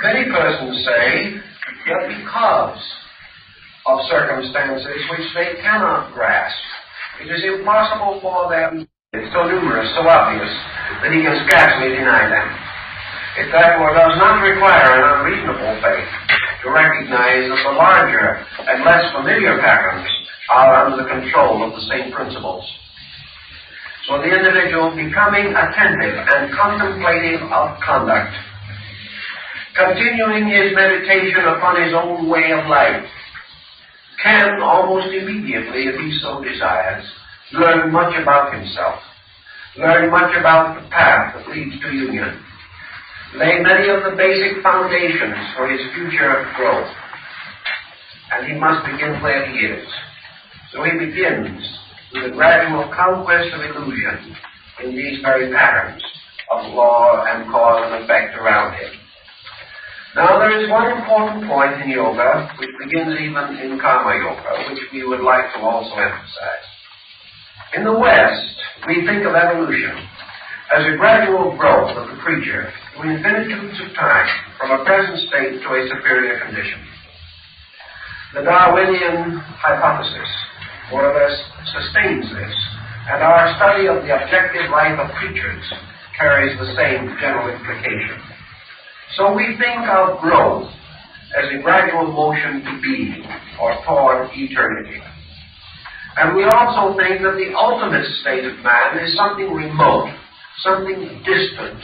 Many persons say that because of circumstances which they cannot grasp, it is impossible for them. It's so numerous, so obvious, that he can scarcely deny them. It therefore does not require an unreasonable faith to recognize that the larger and less familiar patterns are under the control of the same principles. So the individual becoming attentive and contemplative of conduct, continuing his meditation upon his own way of life, can almost immediately, if he so desires, learn much about himself, learn much about the path that leads to union, lay many of the basic foundations for his future growth. And he must begin where he is. So he begins with a gradual conquest of illusion in these very patterns of law and cause and effect around him. Now there is one important point in yoga which begins even in karma yoga, which we would like to also emphasize. In the West, we think of evolution as a gradual growth of the creature through infinitudes of time from a present state to a superior condition. The Darwinian hypothesis more or less sustains this, and our study of the objective life of creatures carries the same general implication. So we think of growth as a gradual motion to being or toward eternity. And we also think that the ultimate state of man is something remote, something distant,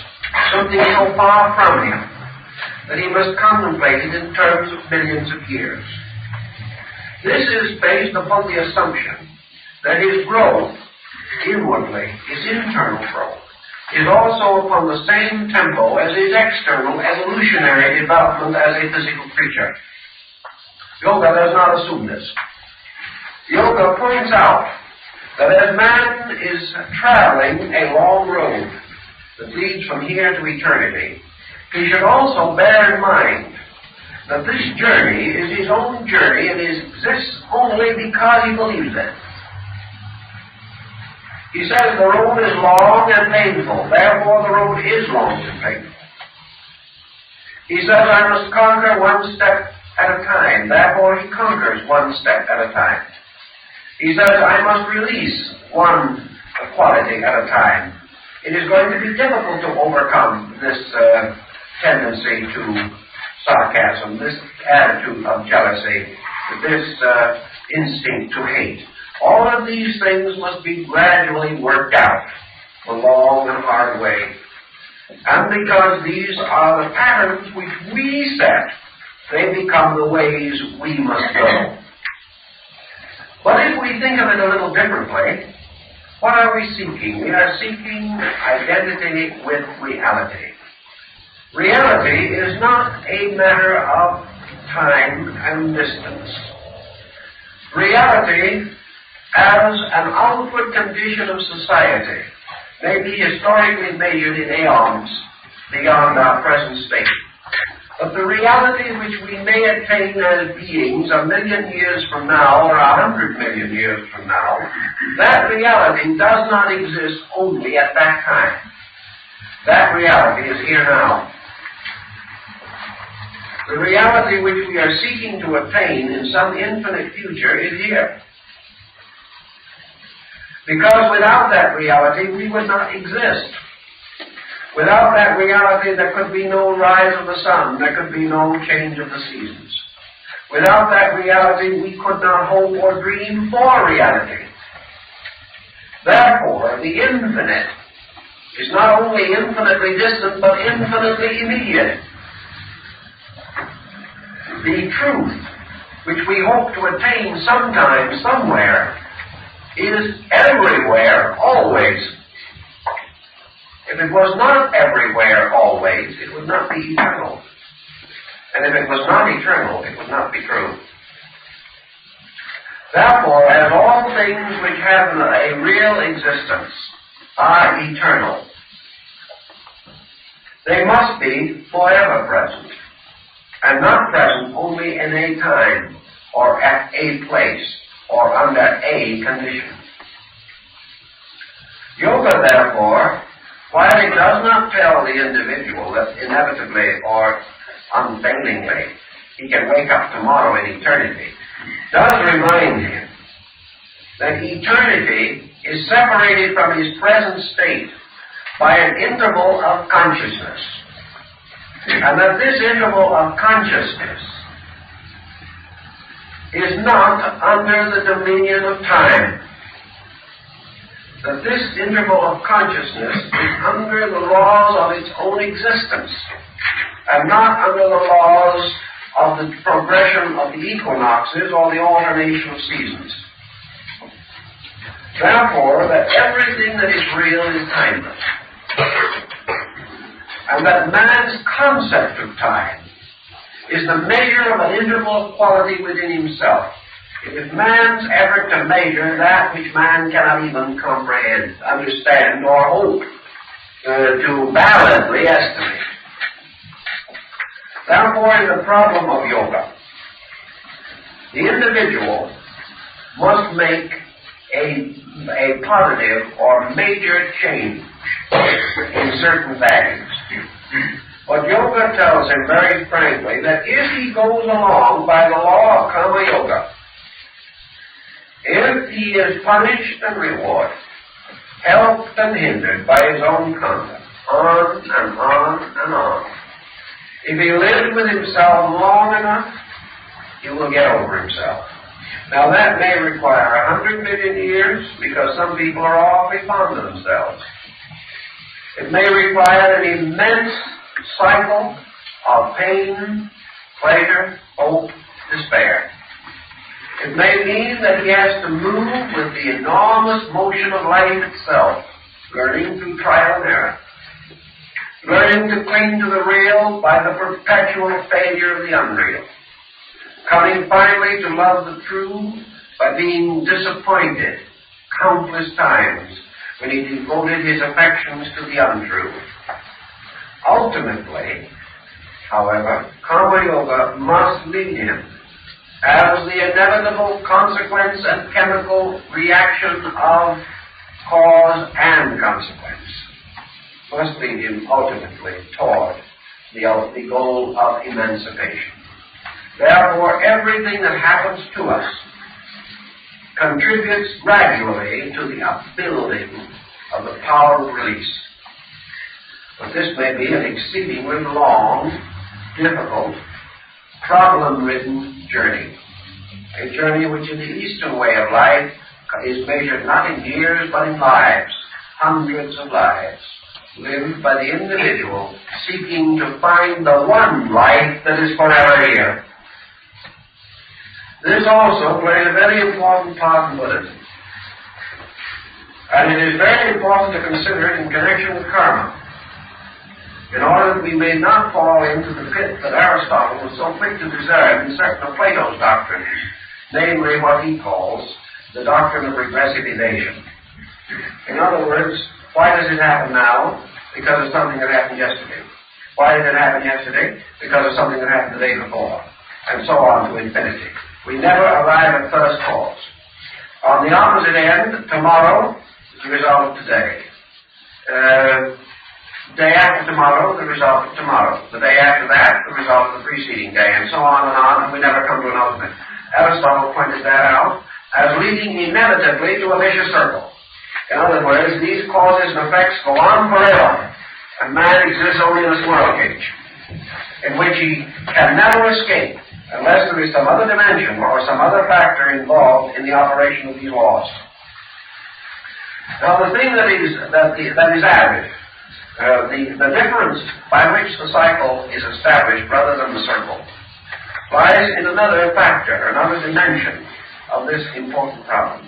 something so far from him that he must contemplate it in terms of millions of years. This is based upon the assumption that his growth inwardly, his internal growth, is also upon the same tempo as his external evolutionary development as a physical creature. Yoga does not assume this. Yoga points out that as man is traveling a long road that leads from here to eternity, he should also bear in mind that this journey is his own journey and exists only because he believes it. He says the road is long and painful, therefore the road is long and painful. He says I must conquer one step at a time, therefore he conquers one step at a time. He says I must release one quality at a time. It is going to be difficult to overcome this tendency to sarcasm, this attitude of jealousy, this instinct to hate. All of these things must be gradually worked out the long and hard way. And because these are the patterns which we set, they become the ways we must go. But if we think of it a little differently, what are we seeking? We are seeking identity with reality. Reality is not a matter of time and distance. Reality, as an outward condition of society, may be historically measured in aeons beyond our present state. But the reality which we may attain as beings a million years from now or 100 million years from now, that reality does not exist only at that time. That reality is here now. The reality which we are seeking to attain in some infinite future is here. Because without that reality, we would not exist. Without that reality, there could be no rise of the sun. There could be no change of the seasons. Without that reality, we could not hope or dream for reality. Therefore, the infinite is not only infinitely distant, but infinitely immediate. The truth, which we hope to attain sometime, somewhere, is everywhere, always. If it was not everywhere, always, it would not be eternal. And if it was not eternal, it would not be true. Therefore, as all things which have a real existence are eternal, they must be forever present, and not present only in a time, or at a place, or under a condition. Yoga, therefore, while it does not tell the individual that inevitably or unfailingly he can wake up tomorrow in eternity, does remind him that eternity is separated from his present state by an interval of consciousness, and that this interval of consciousness is not under the dominion of time. That this interval of consciousness is under the laws of its own existence, and not under the laws of the progression of the equinoxes or the alternation of seasons. Therefore, that everything that is real is timeless, and that man's concept of time is the measure of an interval of quality within himself. It is man's effort to measure that which man cannot even comprehend, understand, or hope to validly estimate. Therefore, in the problem of yoga, the individual must make a positive or major change in certain values. But yoga tells him very frankly that if he goes along by the law of karma yoga, if he is punished and rewarded, helped and hindered by his own conduct, on and on and on, if he lives with himself long enough, he will get over himself. Now that may require 100 million years, because some people are awfully fond of themselves. It may require an immense cycle of pain, pleasure, hope, despair. It may mean that he has to move with the enormous motion of life itself, learning through trial and error, learning to cling to the real by the perpetual failure of the unreal, coming finally to love the true by being disappointed countless times when he devoted his affections to the untrue. Ultimately, however, karma yoga must lead him, as the inevitable consequence and chemical reaction of cause and consequence, must lead him ultimately toward the goal of emancipation. Therefore, everything that happens to us contributes gradually to the upbuilding of the power of release. But this may be an exceedingly long, difficult, problem-ridden journey. A journey which in the Eastern way of life is measured not in years but in lives, hundreds of lives, lived by the individual seeking to find the one life that is forever here. This also plays a very important part in Buddhism. And it is very important to consider it in connection with karma, in order that we may not fall into the pit that Aristotle was so quick to deserve in certain of Plato's doctrines, namely what he calls the doctrine of regressive evasion. In other words, why does it happen now? Because of something that happened yesterday. Why did it happen yesterday? Because of something that happened the day before. And so on to infinity. We never arrive at first cause. On the opposite end, tomorrow is the result of today. Day after tomorrow, the result of tomorrow. The day after that, the result of the preceding day, and so on, and we never come to an ultimate. Aristotle pointed that out as leading inevitably to a vicious circle. In other words, these causes and effects go on forever, and man exists only in a squirrel cage, in which he can never escape unless there is some other dimension or some other factor involved in the operation of these laws. Now, the thing that is added, the difference by which the cycle is established rather than the circle, lies in another factor, another dimension of this important problem.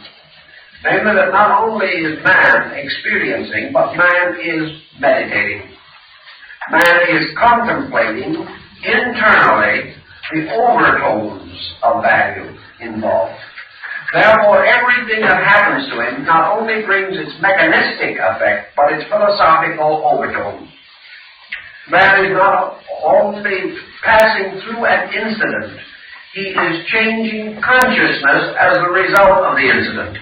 Namely, that not only is man experiencing, but man is meditating. Man is contemplating internally the overtones of value involved. Therefore, everything that happens to him not only brings its mechanistic effect, but its philosophical overtone. Man is not only passing through an incident, he is changing consciousness as a result of the incident.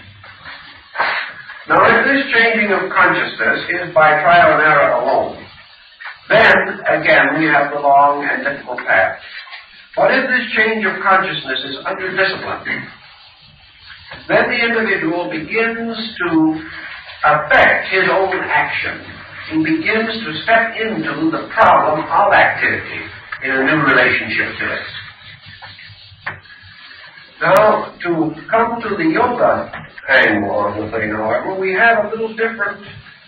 Now, if this changing of consciousness is by trial and error alone, then, again, we have the long and difficult path. But if this change of consciousness is under discipline, then the individual begins to affect his own action. He begins to step into the problem of activity in a new relationship to it. Now, to come to the yoga angle on the thing, however, we have a little different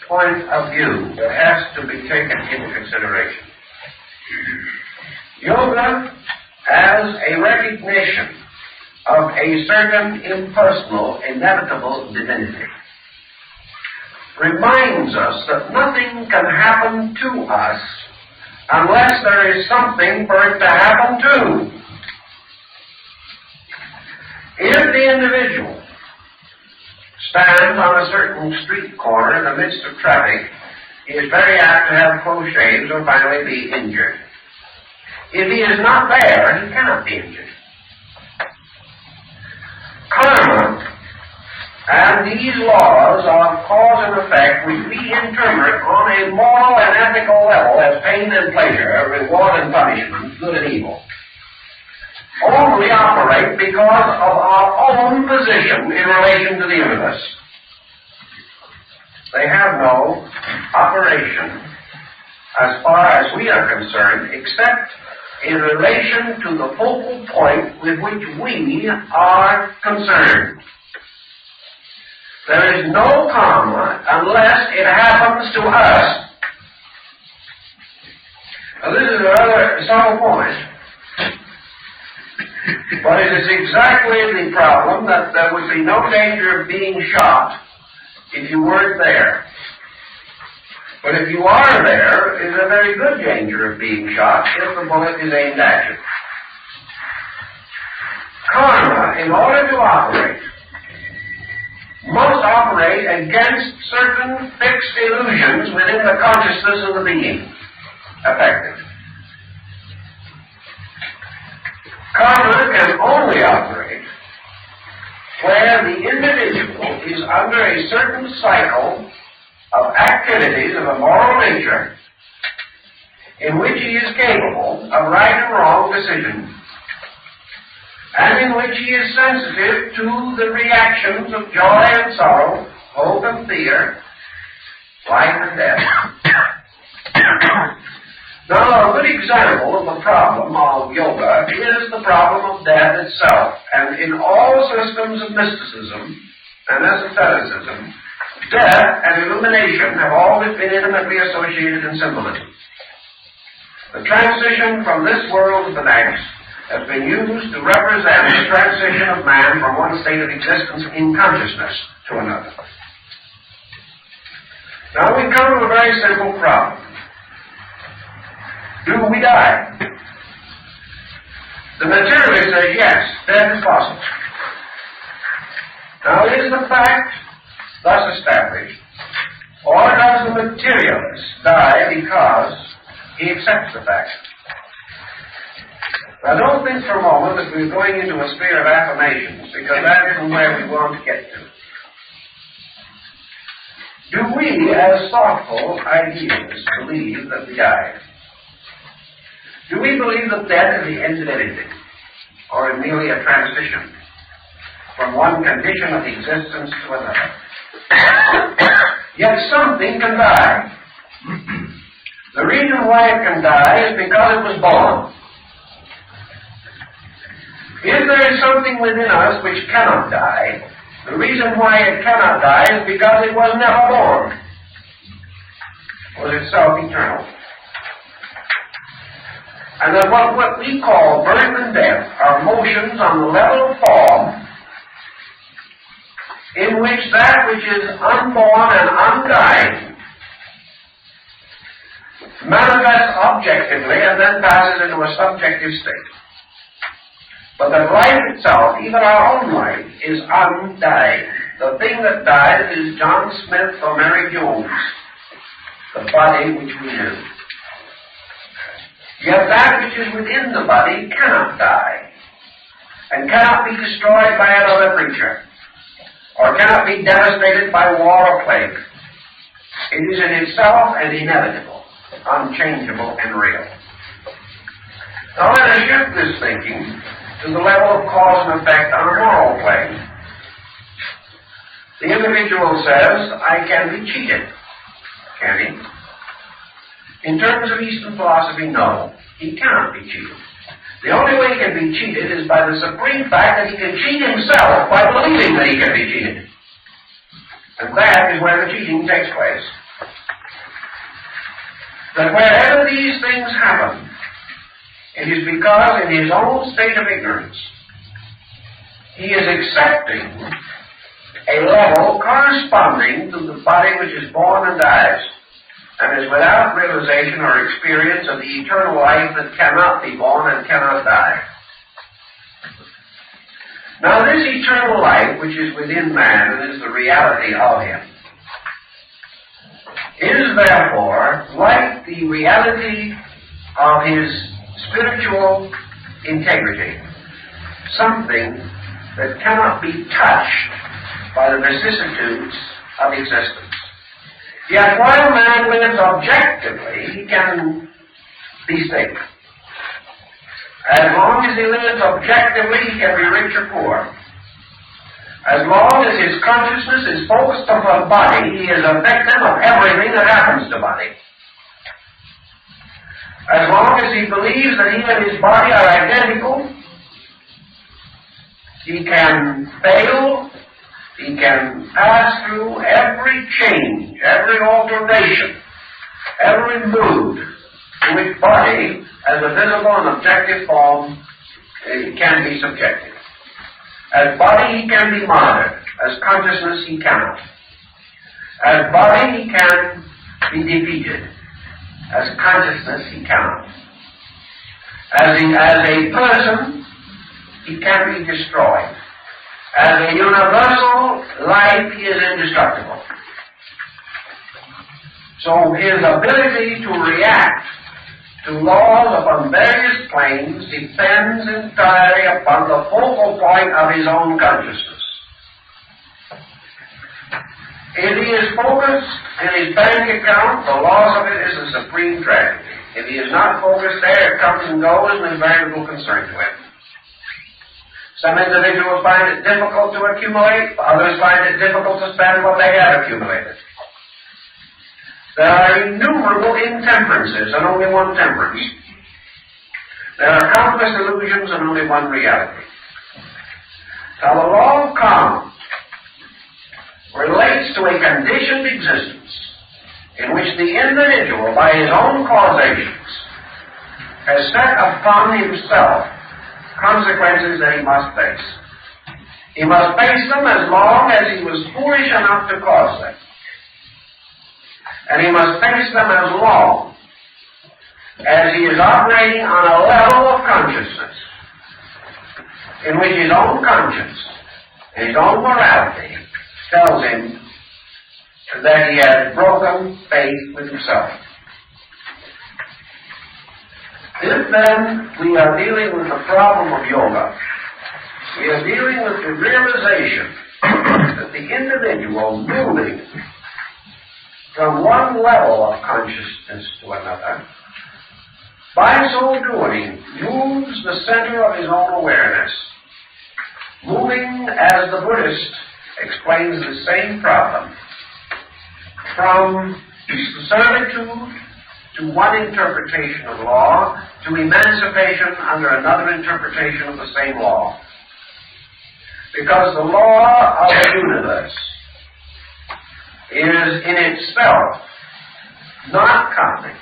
point of view that has to be taken into consideration. Yoga, as a recognition of a certain impersonal, inevitable divinity, reminds us that nothing can happen to us unless there is something for it to happen to. If the individual stands on a certain street corner in the midst of traffic, he is very apt to have close shaves or finally be injured. If he is not there, he cannot be injured. Karma And these laws of cause and effect, which we interpret on a moral and ethical level as pain and pleasure, reward and punishment, good and evil, only operate because of our own position in relation to the universe. They have no operation, as far as we are concerned, except in relation to the focal point with which we are concerned. There is no karma unless it happens to us. Now, this is a rather subtle point, but it is exactly the problem that there would be no danger of being shot if you weren't there. But if you are there, it is a very good danger of being shot if the bullet is aimed at you. Karma, in order to operate, must operate against certain fixed illusions within the consciousness of the being affected. Karma can only operate where the individual is under a certain cycle of activities of a moral nature in which he is capable of right and wrong decisions, and in which he is sensitive to the reactions of joy and sorrow, hope and fear, life and death. Now, a good example of the problem of yoga is the problem of death itself. And in all systems of mysticism and asceticism, death and illumination have always been intimately associated in symbolism. The transition from this world to the next has been used to represent the transition of man from one state of existence in consciousness to another. Now we come to a very simple problem. Do we die? The materialist says yes, death is possible. Now is the fact thus established, or does the materialist die because he accepts the fact? Now don't think for a moment that we're going into a sphere of affirmations, because that isn't where we want to get to. Do we, as thoughtful idealists, believe that we die? Do we believe that death is the end of everything, or is merely a transition from one condition of existence to another? Yet something can die. The reason why it can die is because it was born. If there is something within us which cannot die, the reason why it cannot die is because it was never born. It was itself eternal. And that what we call birth and death are motions on the level of form in which that which is unborn and undying manifests objectively and then passes into a subjective state. But that life itself, even our own life, is undying. The thing that dies is John Smith or Mary Jones, the body which we knew. Yet that which is within the body cannot die, and cannot be destroyed by another creature, or cannot be devastated by war or plague. It is in itself and inevitable, unchangeable and real. Now let us shift this thinking to the level of cause and effect on a moral plane. The individual says, I can be cheated. Can he? In terms of Eastern philosophy, no. He cannot be cheated. The only way he can be cheated is by the supreme fact that he can cheat himself by believing that he can be cheated. And that is where the cheating takes place. That wherever these things happen, it is because in his own state of ignorance, he is accepting a level corresponding to the body which is born and dies, and is without realization or experience of the eternal life that cannot be born and cannot die. Now this eternal life which is within man and is the reality of him is therefore like the reality of his spiritual integrity, something that cannot be touched by the vicissitudes of existence. Yet while man lives objectively, he can be stable. As long as he lives objectively, he can be rich or poor. As long as his consciousness is focused upon body, he is a victim of everything that happens to body. As long as he believes that he and his body are identical, he can fail, he can pass through every change, every alteration, every mood in which body, as a visible and objective form, can be subjected. As body, he can be martyred. As consciousness, he cannot. As body, he can be defeated. As consciousness, he cannot. As a person, he can be destroyed. As a universal life, he is indestructible. So his ability to react to laws upon various planes depends entirely upon the focal point of his own consciousness. If he is focused in his bank account, the loss of it is a supreme tragedy. If he is not focused there, it comes and goes and is very little concern to him. Some individuals find it difficult to accumulate, others find it difficult to spend what they have accumulated. There are innumerable intemperances and only one temperance. There are countless illusions and only one reality. Now the law of karma relates to a conditioned existence in which the individual, by his own causations, has set upon himself consequences that he must face. He must face them as long as he was foolish enough to cause them. And he must face them as long as he is operating on a level of consciousness in which his own conscience, his own morality, tells him that he has broken faith with himself. If then we are dealing with the problem of yoga, we are dealing with the realization that the individual moving from one level of consciousness to another, by so doing, moves the center of his own awareness, moving, as the Buddhist explains the same problem, from servitude to one interpretation of law, to emancipation under another interpretation of the same law. Because the law of the universe is in itself not karmic.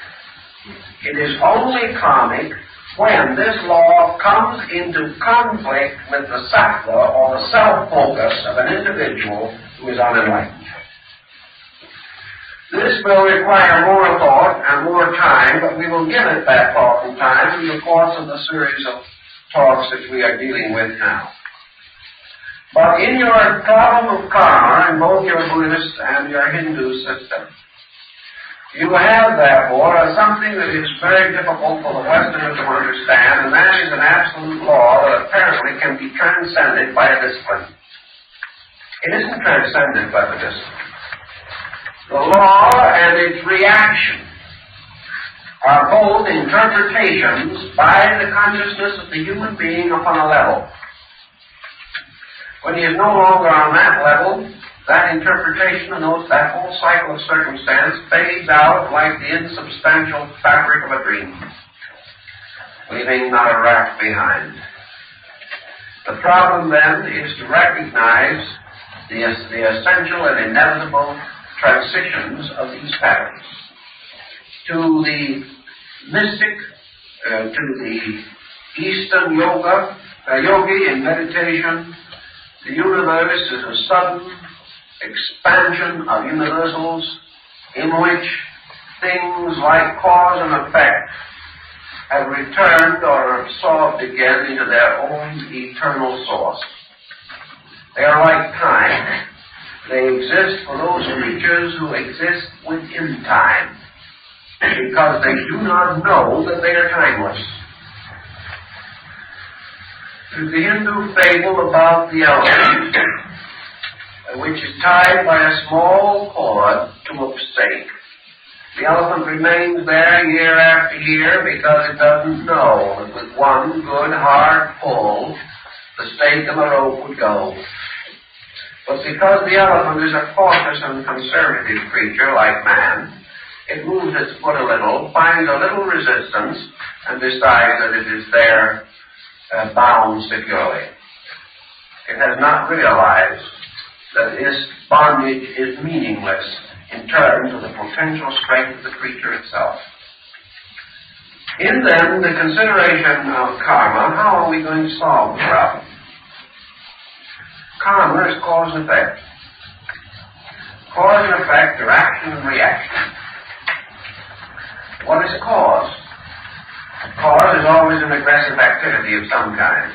It is only karmic when this law comes into conflict with the sattva, or the self-focus of an individual who is unenlightened. This will require more thought and more time, but we will give it that thought and time in the course of the series of talks that we are dealing with now. But in your problem of karma, in both your Buddhist and your Hindu system, you have, therefore, something that is very difficult for the Westerner to understand, and that is an absolute law that apparently can be transcended by a discipline. It isn't transcended by the discipline. The law and its reaction are both interpretations by the consciousness of the human being upon a level. When he is no longer on that level, that interpretation and that whole cycle of circumstance fades out like the insubstantial fabric of a dream, leaving not a raft behind. The problem then is to recognize the essential and inevitable transitions of these patterns. To the mystic, to the Eastern yogi in meditation, the universe is a sudden expansion of universals in which things like cause and effect have returned or absorbed again into their own eternal source. They are like time. They exist for those creatures who exist within time, because they do not know that they are timeless. The Hindu fable about the elephant which is tied by a small cord to a stake. The elephant remains there year after year because it doesn't know that with one good hard pull, the stake and the rope would go. But because the elephant is a cautious and conservative creature like man, it moves its foot a little, finds a little resistance, and decides that it is there bound securely. It has not realized that this bondage is meaningless in terms of the potential strength of the creature itself. In then the consideration of karma, how are we going to solve the problem? Karma is cause and effect. Cause and effect are action and reaction. What is cause? Cause is always an aggressive activity of some kind.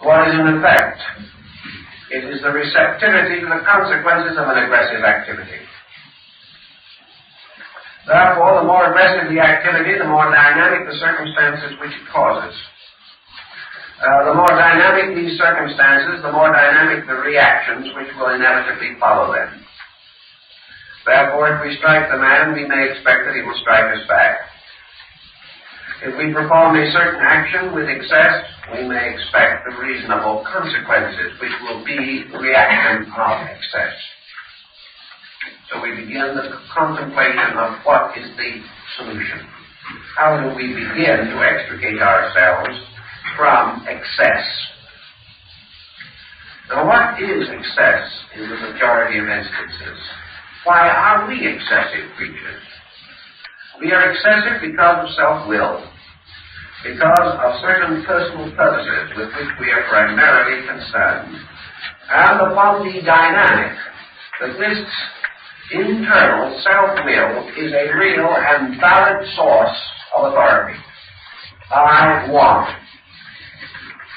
What is an effect? It is the receptivity to the consequences of an aggressive activity. Therefore, the more aggressive the activity, the more dynamic the circumstances which it causes. The more dynamic these circumstances, the more dynamic the reactions which will inevitably follow them. Therefore, if we strike the man, we may expect that he will strike us back. If we perform a certain action with excess, we may expect the reasonable consequences, which will be the reaction of excess. So we begin the contemplation of what is the solution. How do we begin to extricate ourselves from excess? Now, what is excess in the majority of instances? Why are we excessive creatures? We are excessive because of self-will, because of certain personal purposes with which we are primarily concerned, and upon the dynamic that this internal self-will is a real and valid source of authority. I want.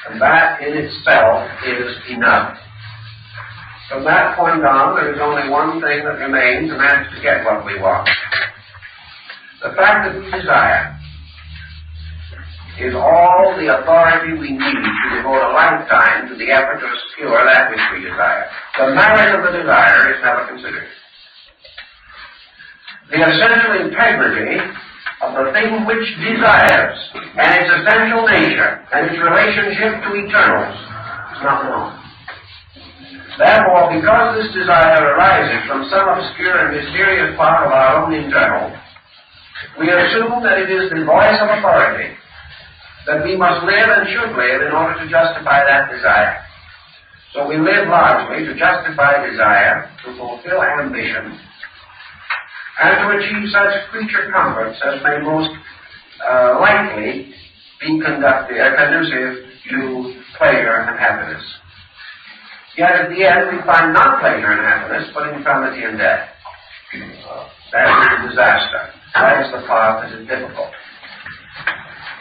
And that in itself is enough. From that point on, there is only one thing that remains, and that is to get what we want. The fact that we desire is all the authority we need to devote a lifetime to the effort to secure that which we desire. The merit of the desire is never considered. The essential integrity of the thing which desires, and its essential nature, and its relationship to eternals, is not known. Therefore, because this desire arises from some obscure and mysterious part of our own internal, we assume that it is the voice of authority, that we must live and should live in order to justify that desire. So we live largely to justify desire, to fulfill ambition, and to achieve such creature comforts as may most likely be conducive to pleasure and happiness. Yet at the end we find not pleasure and happiness, but infirmity and death. That is a disaster. That is the part that is difficult.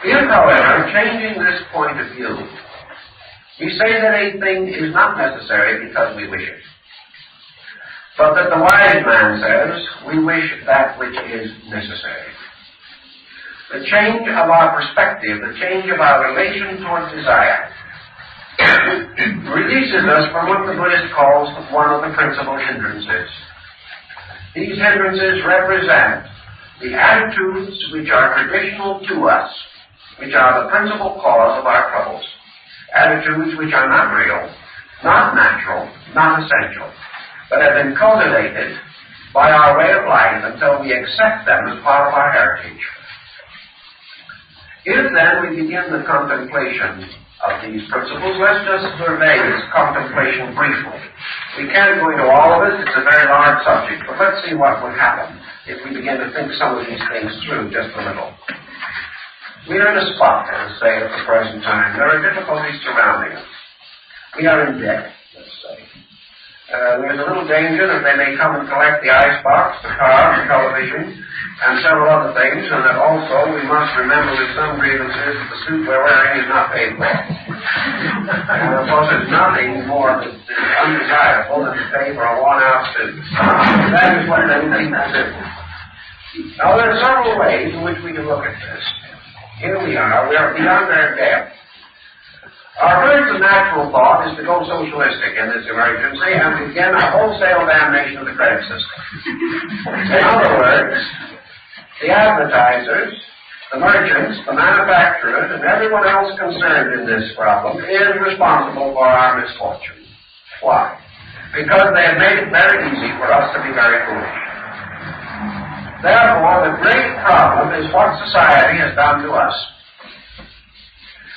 If, however, changing this point of view, we say that a thing is not necessary because we wish it, but that the wise man says we wish that which is necessary. The change of our perspective, the change of our relation toward desire, releases us from what the Buddhist calls one of the principal hindrances. These hindrances represent the attitudes which are traditional to us, which are the principal cause of our troubles. Attitudes which are not real, not natural, not essential, but have been cultivated by our way of life until we accept them as part of our heritage. If then we begin the contemplation of these principles, let's just survey this contemplation briefly. We can't go into all of it, it's a very large subject, but let's see what would happen if we begin to think some of these things through just a little. We are in a spot, let us say, at the present time. There are difficulties surrounding us. We are in debt, let's say. There's a little danger that they may come and collect the icebox, the car, the television, and several other things, and that also we must remember with some grievances that the suit we're wearing is not paid for. And of course there's nothing more that is undesirable than to pay for a worn-out suit. That is what many people do. Now there are several ways in which we can look at this. Here we are beyond our depth. Our first and natural thought is to go socialistic in this emergency and begin a wholesale damnation of the credit system. In other words, the advertisers, the merchants, the manufacturers, and everyone else concerned in this problem is responsible for our misfortune. Why? Because they have made it very easy for us to be very foolish. Therefore, the great problem is what society has done to us.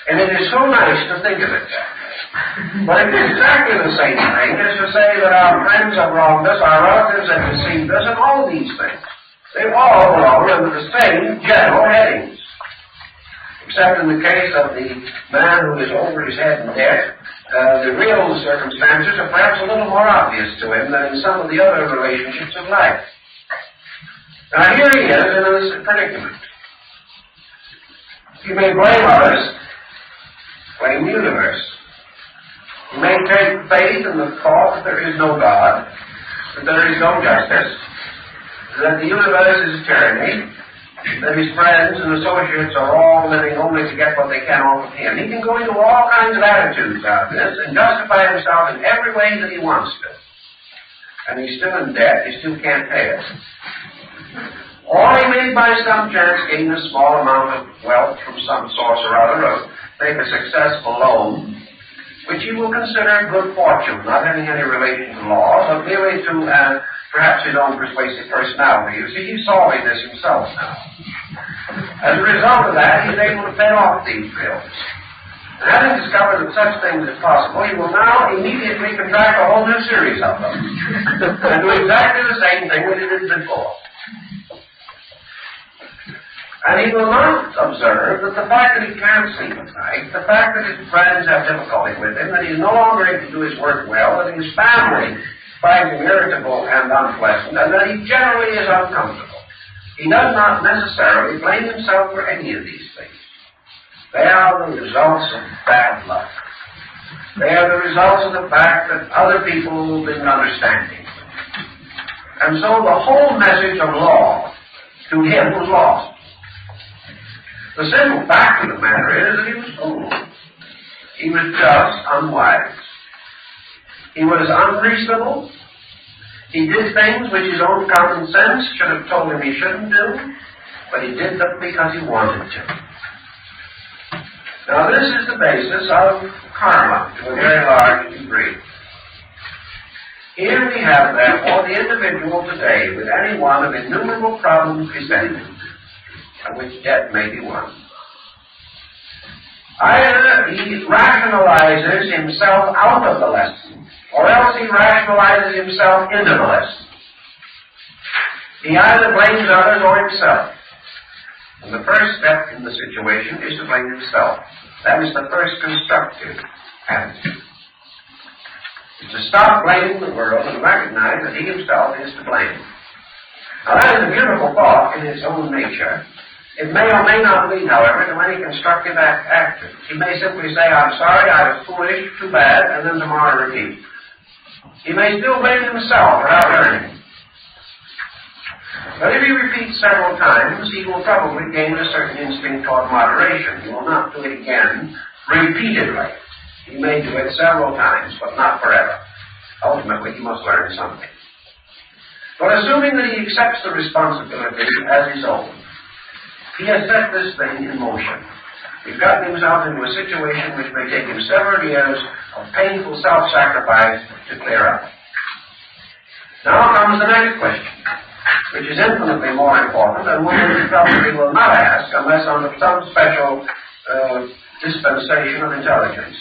And it is so nice to think of it. But it is exactly the same thing as to say that our friends have wronged us, our relatives have deceived us, and all these things. They all belong under the same general headings. Except in the case of the man who is over his head in debt, the real circumstances are perhaps a little more obvious to him than in some of the other relationships of life. Now here he is in this predicament. You may blame others, blame the universe. You may take faith in the thought that there is no God, that there is no justice, that the universe is tyranny, that his friends and associates are all living only to get what they can off of him. He can go into all kinds of attitudes out of this and justify himself in every way that he wants to. And he's still in debt, he still can't pay it. Or he may by some chance gain a small amount of wealth from some source or other, or make a successful loan, which he will consider good fortune, not having any relation to law, but merely to perhaps his own persuasive personality. You see, he's solving this himself now. As a result of that, he's able to pay off these bills. And having discovered that such things are possible, he will now immediately contract a whole new series of them, and do exactly the same thing that he did before. And he will not observe that the fact that he can't sleep at night, the fact that his friends have difficulty with him, that he's no longer able to do his work well, that his family finds him irritable and unpleasant, and that he generally is uncomfortable. He does not necessarily blame himself for any of these things. They are the results of bad luck. They are the results of the fact that other people didn't understand him. And so the whole message of law to him was lost. The simple fact of the matter is that he was fooled. He was just unwise. He was unreasonable. He did things which his own common sense should have told him he shouldn't do, but he did them because he wanted to. Now this is the basis of karma to a very large degree. Here we have, therefore, the individual today with any one of innumerable problems presented, of which debt may be one. Either he rationalizes himself out of the lesson, or else he rationalizes himself into the lesson. He either blames others or himself. And the first step in the situation is to blame himself. That is the first constructive attitude. Is to stop blaming the world and recognize that he himself is to blame. Now that is a beautiful thought in its own nature. It may or may not lead, however, to any constructive action. He may simply say, I'm sorry, I was foolish, too bad, and then tomorrow repeat. He may still blame himself for not learning. But if he repeats several times, he will probably gain a certain instinct toward moderation. He will not do it again repeatedly. He may do it several times, but not forever. Ultimately, he must learn something. But assuming that he accepts the responsibility as his own, he has set this thing in motion. He's gotten himself into a situation which may take him several years of painful self-sacrifice to clear up. Now comes the next question, which is infinitely more important and one which he will not ask unless under some special dispensation of intelligence.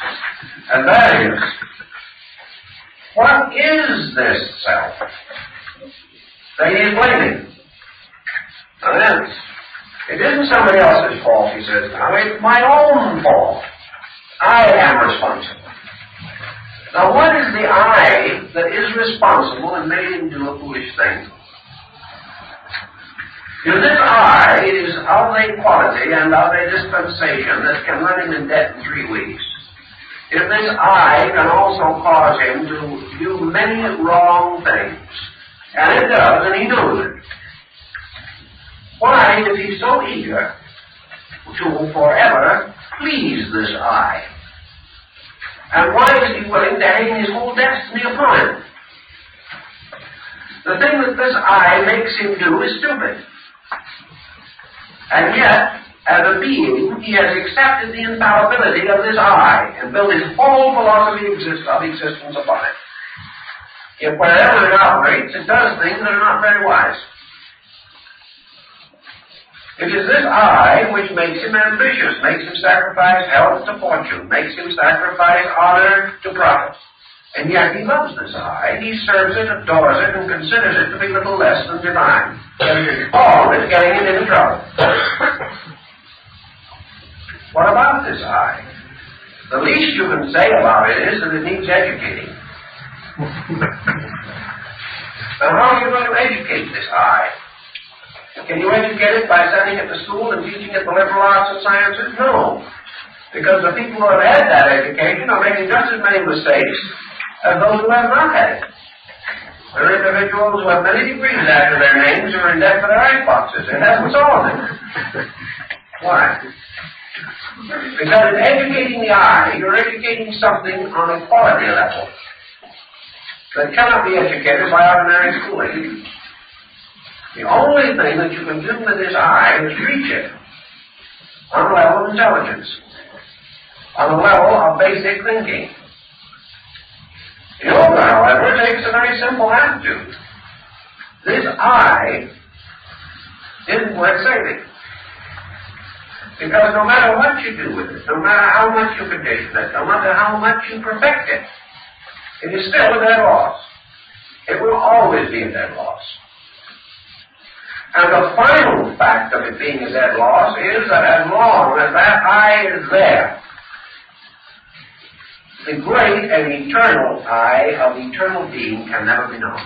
And that is, what is this self that he is blaming? And then, it isn't somebody else's fault, he says now. It's my own fault. I am responsible. Now, what is the I that is responsible and made him do a foolish thing? If this I is of a quality and of a dispensation that can run him in debt in 3 weeks, if this I can also cause him to do many wrong things, and it does, and he knows it, why is he so eager to forever please this I? And why is he willing to hang his whole destiny upon it? The thing that this I makes him do is stupid. And yet, as a being, he has accepted the infallibility of this I and built his whole philosophy of existence upon it. Yet wherever it operates, it does things that are not very wise. It is this I which makes him ambitious, makes him sacrifice health to fortune, makes him sacrifice honor to profit. And yet he loves this I, he serves it, adores it, and considers it to be little less than divine. All is getting him into trouble. What about this I? The least you can say about it is that it needs educating. Now how are you going to educate this I? Can you educate it by sending it to school and teaching it the liberal arts and sciences? No. Because the people who have had that education are making just as many mistakes as those who have not had it. There are individuals who have many degrees after their names who are in debt for their iceboxes. It hasn't solved it. Why? Because in educating the I, you're educating something on a quality level that cannot be educated by ordinary schooling. The only thing that you can do with this I is reach it on a level of intelligence, on a level of basic thinking. Yoga, however, takes a very simple attitude. This I isn't worth saving. Because no matter what you do with it, no matter how much you condition it, no matter how much you perfect it, it is still a dead loss. It will always be a dead loss. And the final fact of it being a dead loss is that as long as that I is there, the great and eternal I of eternal being can never be known.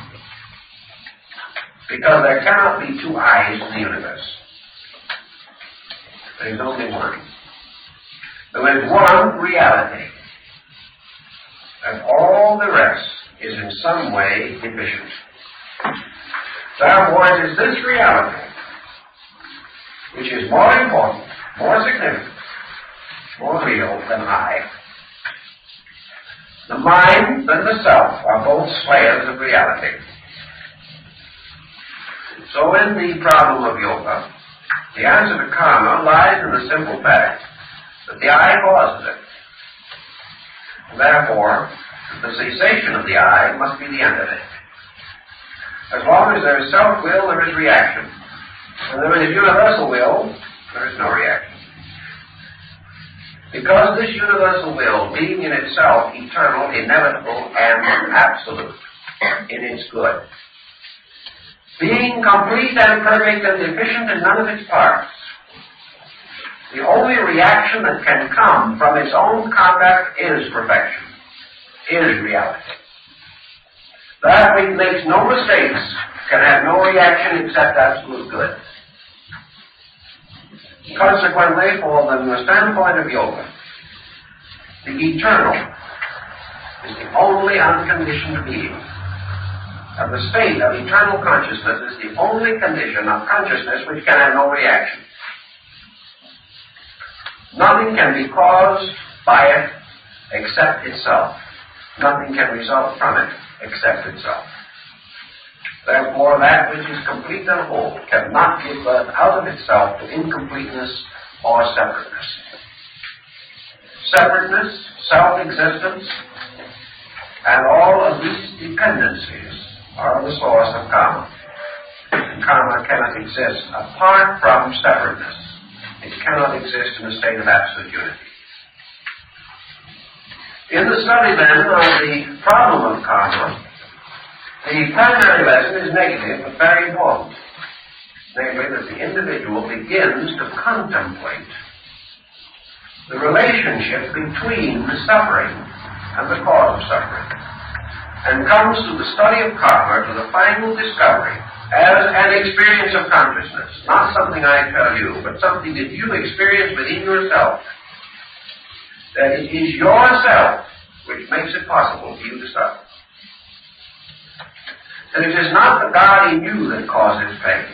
Because there cannot be two I's in the universe. There is only one. There is one reality. And all the rest is in some way deficient. Therefore, it is this reality which is more important, more significant, more real than I. The mind and the self are both slayers of reality. So in the problem of yoga, the answer to karma lies in the simple fact that the I causes it. Therefore, the cessation of the I must be the end of it. As long as there is self-will, there is reaction. When there is universal will, there is no reaction. Because this universal will, being in itself eternal, inevitable, and absolute in its good, being complete and perfect and deficient in none of its parts, the only reaction that can come from its own conduct is perfection, is reality. That which makes no mistakes can have no reaction except absolute good. Consequently, from the standpoint of yoga, the eternal is the only unconditioned being. And the state of eternal consciousness is the only condition of consciousness which can have no reaction. Nothing can be caused by it except itself. Nothing can result from it except itself. Therefore, that which is complete and whole cannot give birth out of itself to incompleteness or separateness. Separateness, self-existence, and all of these dependencies are the source of karma. And karma cannot exist apart from separateness. It cannot exist in a state of absolute unity. In the study, then, of the problem of karma, the primary lesson is negative but very important. Namely, that the individual begins to contemplate the relationship between the suffering and the cause of suffering, and comes through the study of karma to the final discovery as an experience of consciousness, not something I tell you, but something that you experience within yourself, that it is yourself which makes it possible for you to suffer. That it is not the God in you that causes pain,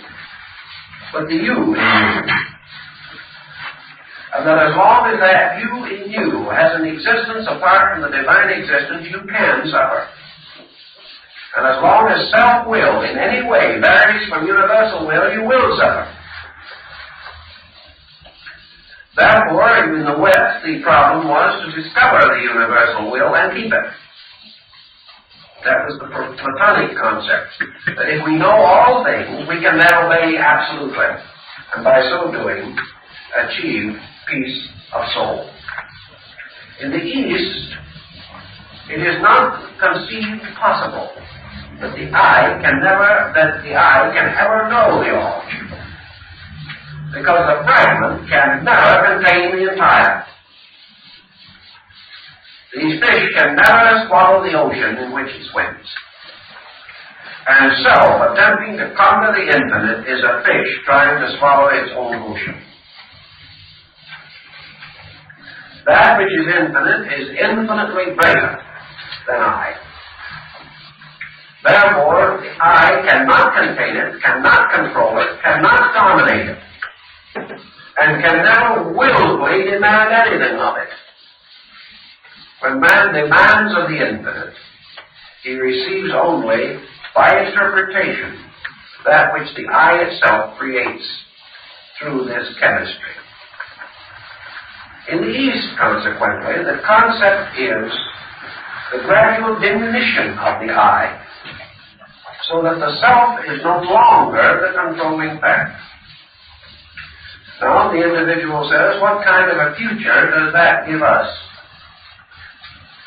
but the you in you. And that as long as that you in you has an existence apart from the divine existence, you can suffer. And as long as self-will in any way varies from universal will, you will suffer. Therefore, in the West, the problem was to discover the universal will and keep it. That was the Platonic concept. That if we know all things, we can then obey absolutely. And by so doing, achieve peace of soul. In the East, it is not conceived possible that the eye can ever know the all. Because the fragment can never contain the entire. These fish can never swallow the ocean in which it swims. And so, attempting to conquer the infinite is a fish trying to swallow its own ocean. That which is infinite is infinitely greater than I. Therefore, the I cannot contain it, cannot control it, cannot dominate it, and can never willfully demand anything of it. When man demands of the infinite, he receives only, by interpretation, that which the I itself creates through this chemistry. In the East, consequently, the concept is the gradual diminution of the I, so that the self is no longer the controlling factor. Now, the individual says, what kind of a future does that give us?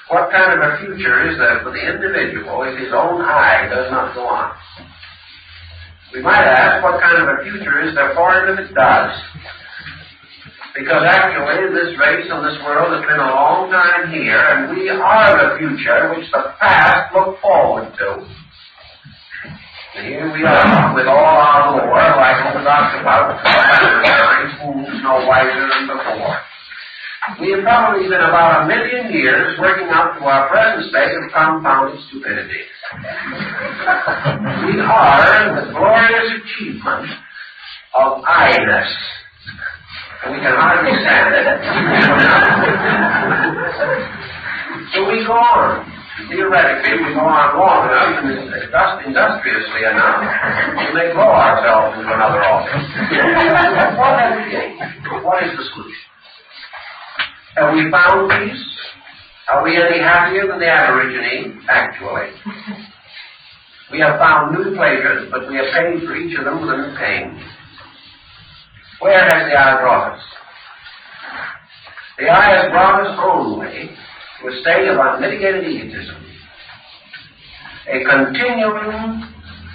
What kind of a future is there for the individual if his own I does not go on? We might ask, what kind of a future is there for it if it does? Because actually, this race and this world has been a long time here, and we are the future which the past looked forward to. And here we are, with all our lore, like old Dr. Bauer, who's no wiser than before. We have probably been about 1 million years working up to our present state of confounded stupidity. We are the glorious achievement of I-ness. And we can hardly stand it. So we go on. Theoretically, we go on long enough and industriously enough to may grow ourselves into another office. What have we gained? What is the solution? Have we found peace? Are we any happier than the Aborigine? Actually. We have found new pleasures, but we have paid for each of them with a new pain. Where has the eye brought us? The eye has brought us only to a state of unmitigated egotism, a continuing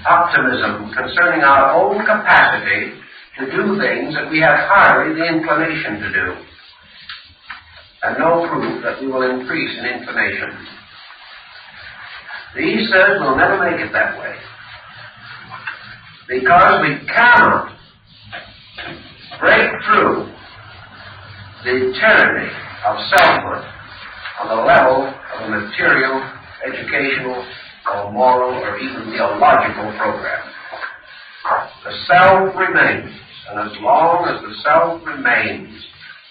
optimism concerning our own capacity to do things that we have hardly the inclination to do, and no proof that we will increase in inclination. The East says we'll never make it that way, because we cannot break through the tyranny of selfhood on the level of a material, educational, or moral, or even theological program. The self remains, and as long as the self remains,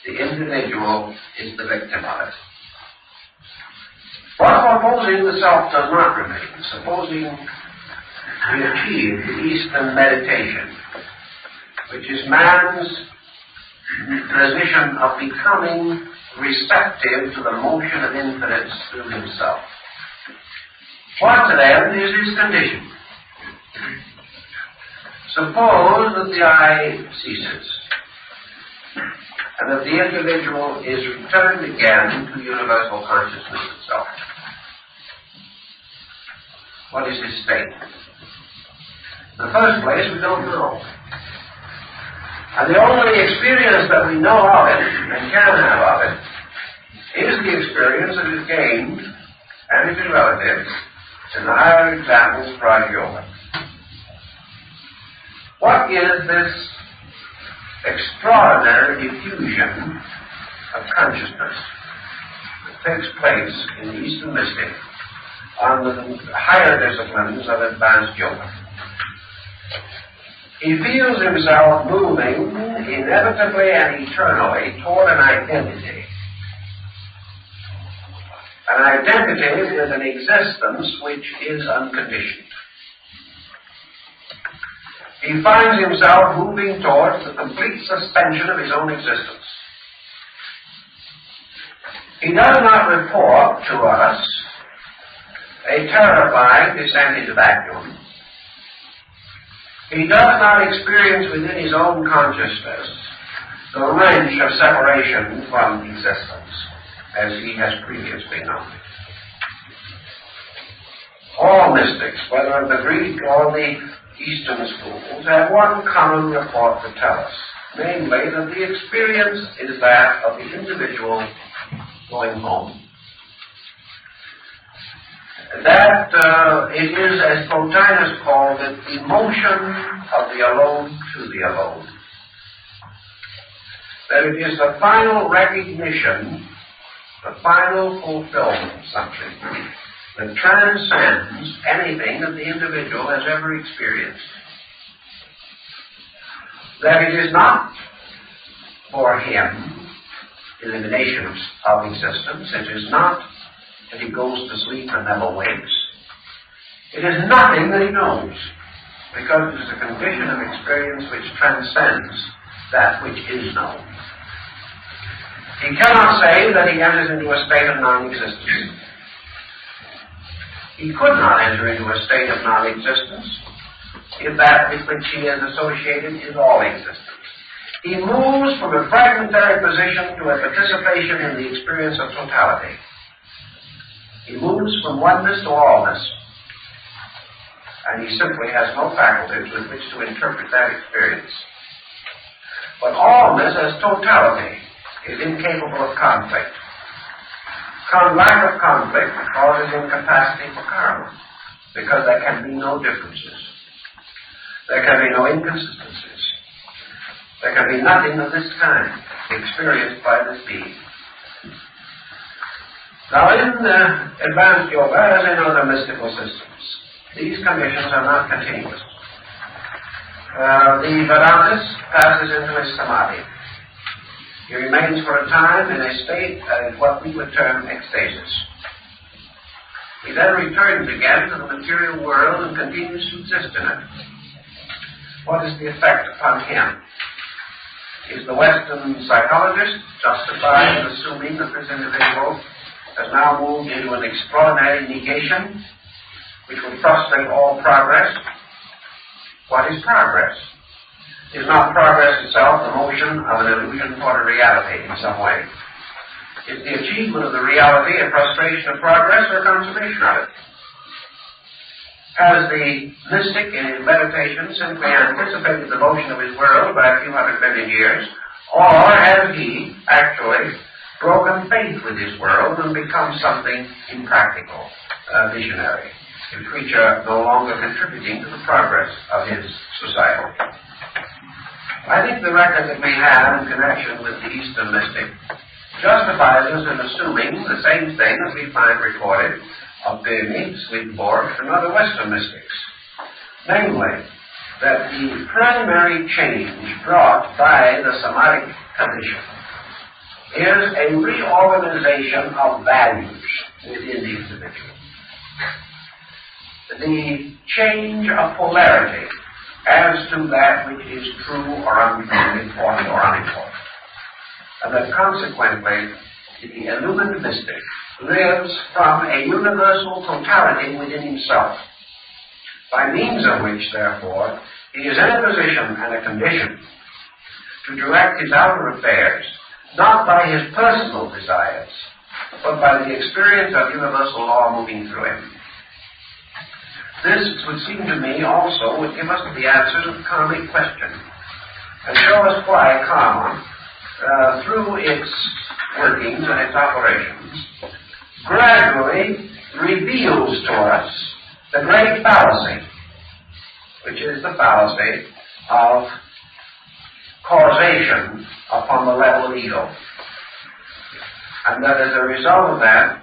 the individual is the victim of it. But supposing the self does not remain, supposing we achieve the Eastern meditation, which is man's position of becoming receptive to the motion of infinites through himself. What then is his condition? Suppose that the I ceases, and that the individual is returned again to universal consciousness itself. What is his state? In the first place, we don't know. And the only experience that we know of it, and can have of it, is the experience that is gained, and it is relative, in the higher examples of Vedic Yoga. What is this extraordinary diffusion of consciousness that takes place in the Eastern mystic on the higher disciplines of advanced yoga? He feels himself moving inevitably and eternally toward an identity. An identity with an existence which is unconditioned. He finds himself moving towards the complete suspension of his own existence. He does not report to us a terrifying descent into vacuum. He does not experience within his own consciousness the wrench of separation from existence, as he has previously known it. All mystics, whether of the Greek or the Eastern schools, have one common report to tell us, namely that the experience is that of the individual going home. That it is, as Plotinus called it, the motion of the alone to the alone. That it is the final recognition, the final fulfillment of something that transcends anything that the individual has ever experienced. That it is not for him elimination of existence. It is not that he goes to sleep and never wakes. It is nothing that he knows, because it is a condition of experience which transcends that which is known. He cannot say that he enters into a state of non-existence. He could not enter into a state of non-existence if that with which he is associated is all existence. He moves from a fragmentary position to a participation in the experience of totality. He moves from oneness to allness, and he simply has no faculties with which to interpret that experience. But allness as totality is incapable of conflict. Lack of conflict causes incapacity for karma, because there can be no differences. There can be no inconsistencies. There can be nothing of this kind experienced by this being. Now, in advanced yoga, as in other mystical systems, these conditions are not continuous. The Vedantis passes into a samadhi. He remains for a time in a state of what we would term ecstasis. He then returns again to the material world and continues to exist in it. What is the effect upon him? Is the Western psychologist justified in assuming that this individual has now moved into an extraordinary negation which will frustrate all progress? What is progress? Is not progress itself the motion of an illusion toward a reality in some way? Is the achievement of the reality a frustration of progress or consummation of it? Has the mystic in his meditation simply anticipated the motion of his world by a few 100 million years, or has he actually broken faith with his world and become something impractical, visionary, a creature no longer contributing to the progress of his society? I think the record that we have in connection with the Eastern mystic justifies us in assuming the same thing that we find recorded of Böhme, Swedenborg, and other Western mystics. Namely, that the primary change brought by the samadhic condition is a reorganization of values within the individual. The change of polarity as to that which is true or untrue, important or unimportant. And that consequently, the illumined mystic lives from a universal totality within himself, by means of which, therefore, he is in a position and a condition to direct his outer affairs, not by his personal desires, but by the experience of universal law moving through him. This would seem to me also would give us the answer to the karmic question, and show us why karma, through its workings and its operations, gradually reveals to us the great fallacy, which is the fallacy of causation upon the level of ego. And that as a result of that,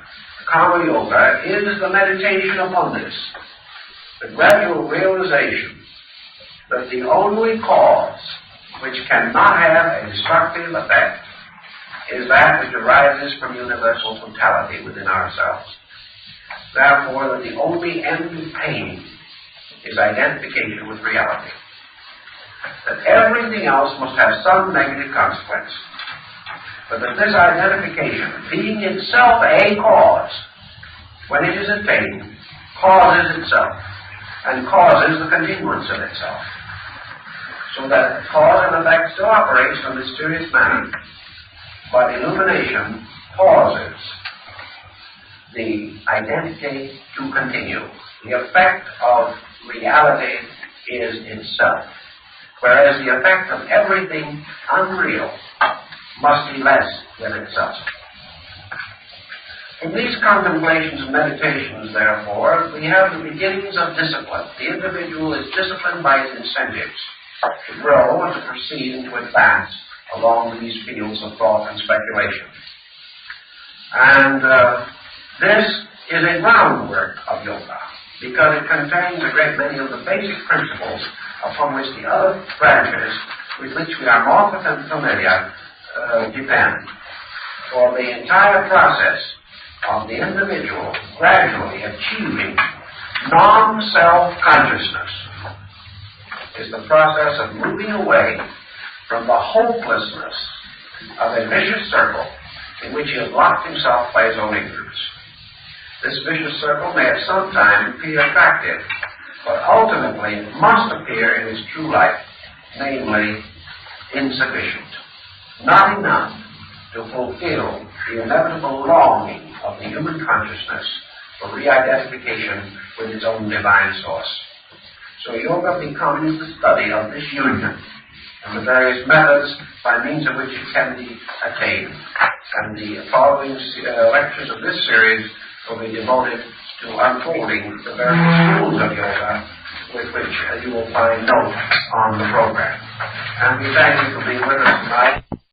karma yoga is the meditation upon this, the gradual realization that the only cause which cannot have a destructive effect is that which arises from universal totality within ourselves. Therefore, that the only end of pain is identification with reality. That everything else must have some negative consequence. But that this identification, being itself a cause, when it is attained, causes itself, and causes the continuance of itself. So that cause and effect still operates in a mysterious manner, but illumination causes the identity to continue. The effect of reality is itself, whereas the effect of everything unreal must be less than itself. In these contemplations and meditations, therefore, we have the beginnings of discipline. The individual is disciplined by his incentives to grow and to proceed and to advance along these fields of thought and speculation. And this is a groundwork of yoga, because it contains a great many of the basic principles upon which the other branches with which we are more familiar depend. For the entire process of the individual gradually achieving non-self-consciousness is the process of moving away from the hopelessness of a vicious circle in which he has locked himself by his own ignorance. This vicious circle may at some time appear attractive, but ultimately it must appear in its true light, namely insufficient, not enough to fulfill the inevitable longing of the human consciousness for re-identification with its own divine source. So yoga becomes the study of this union and the various methods by means of which it can be attained. And the following lectures of this series will be devoted to unfolding the various schools of yoga with which you will find notes on the program. And we thank you for being with us tonight.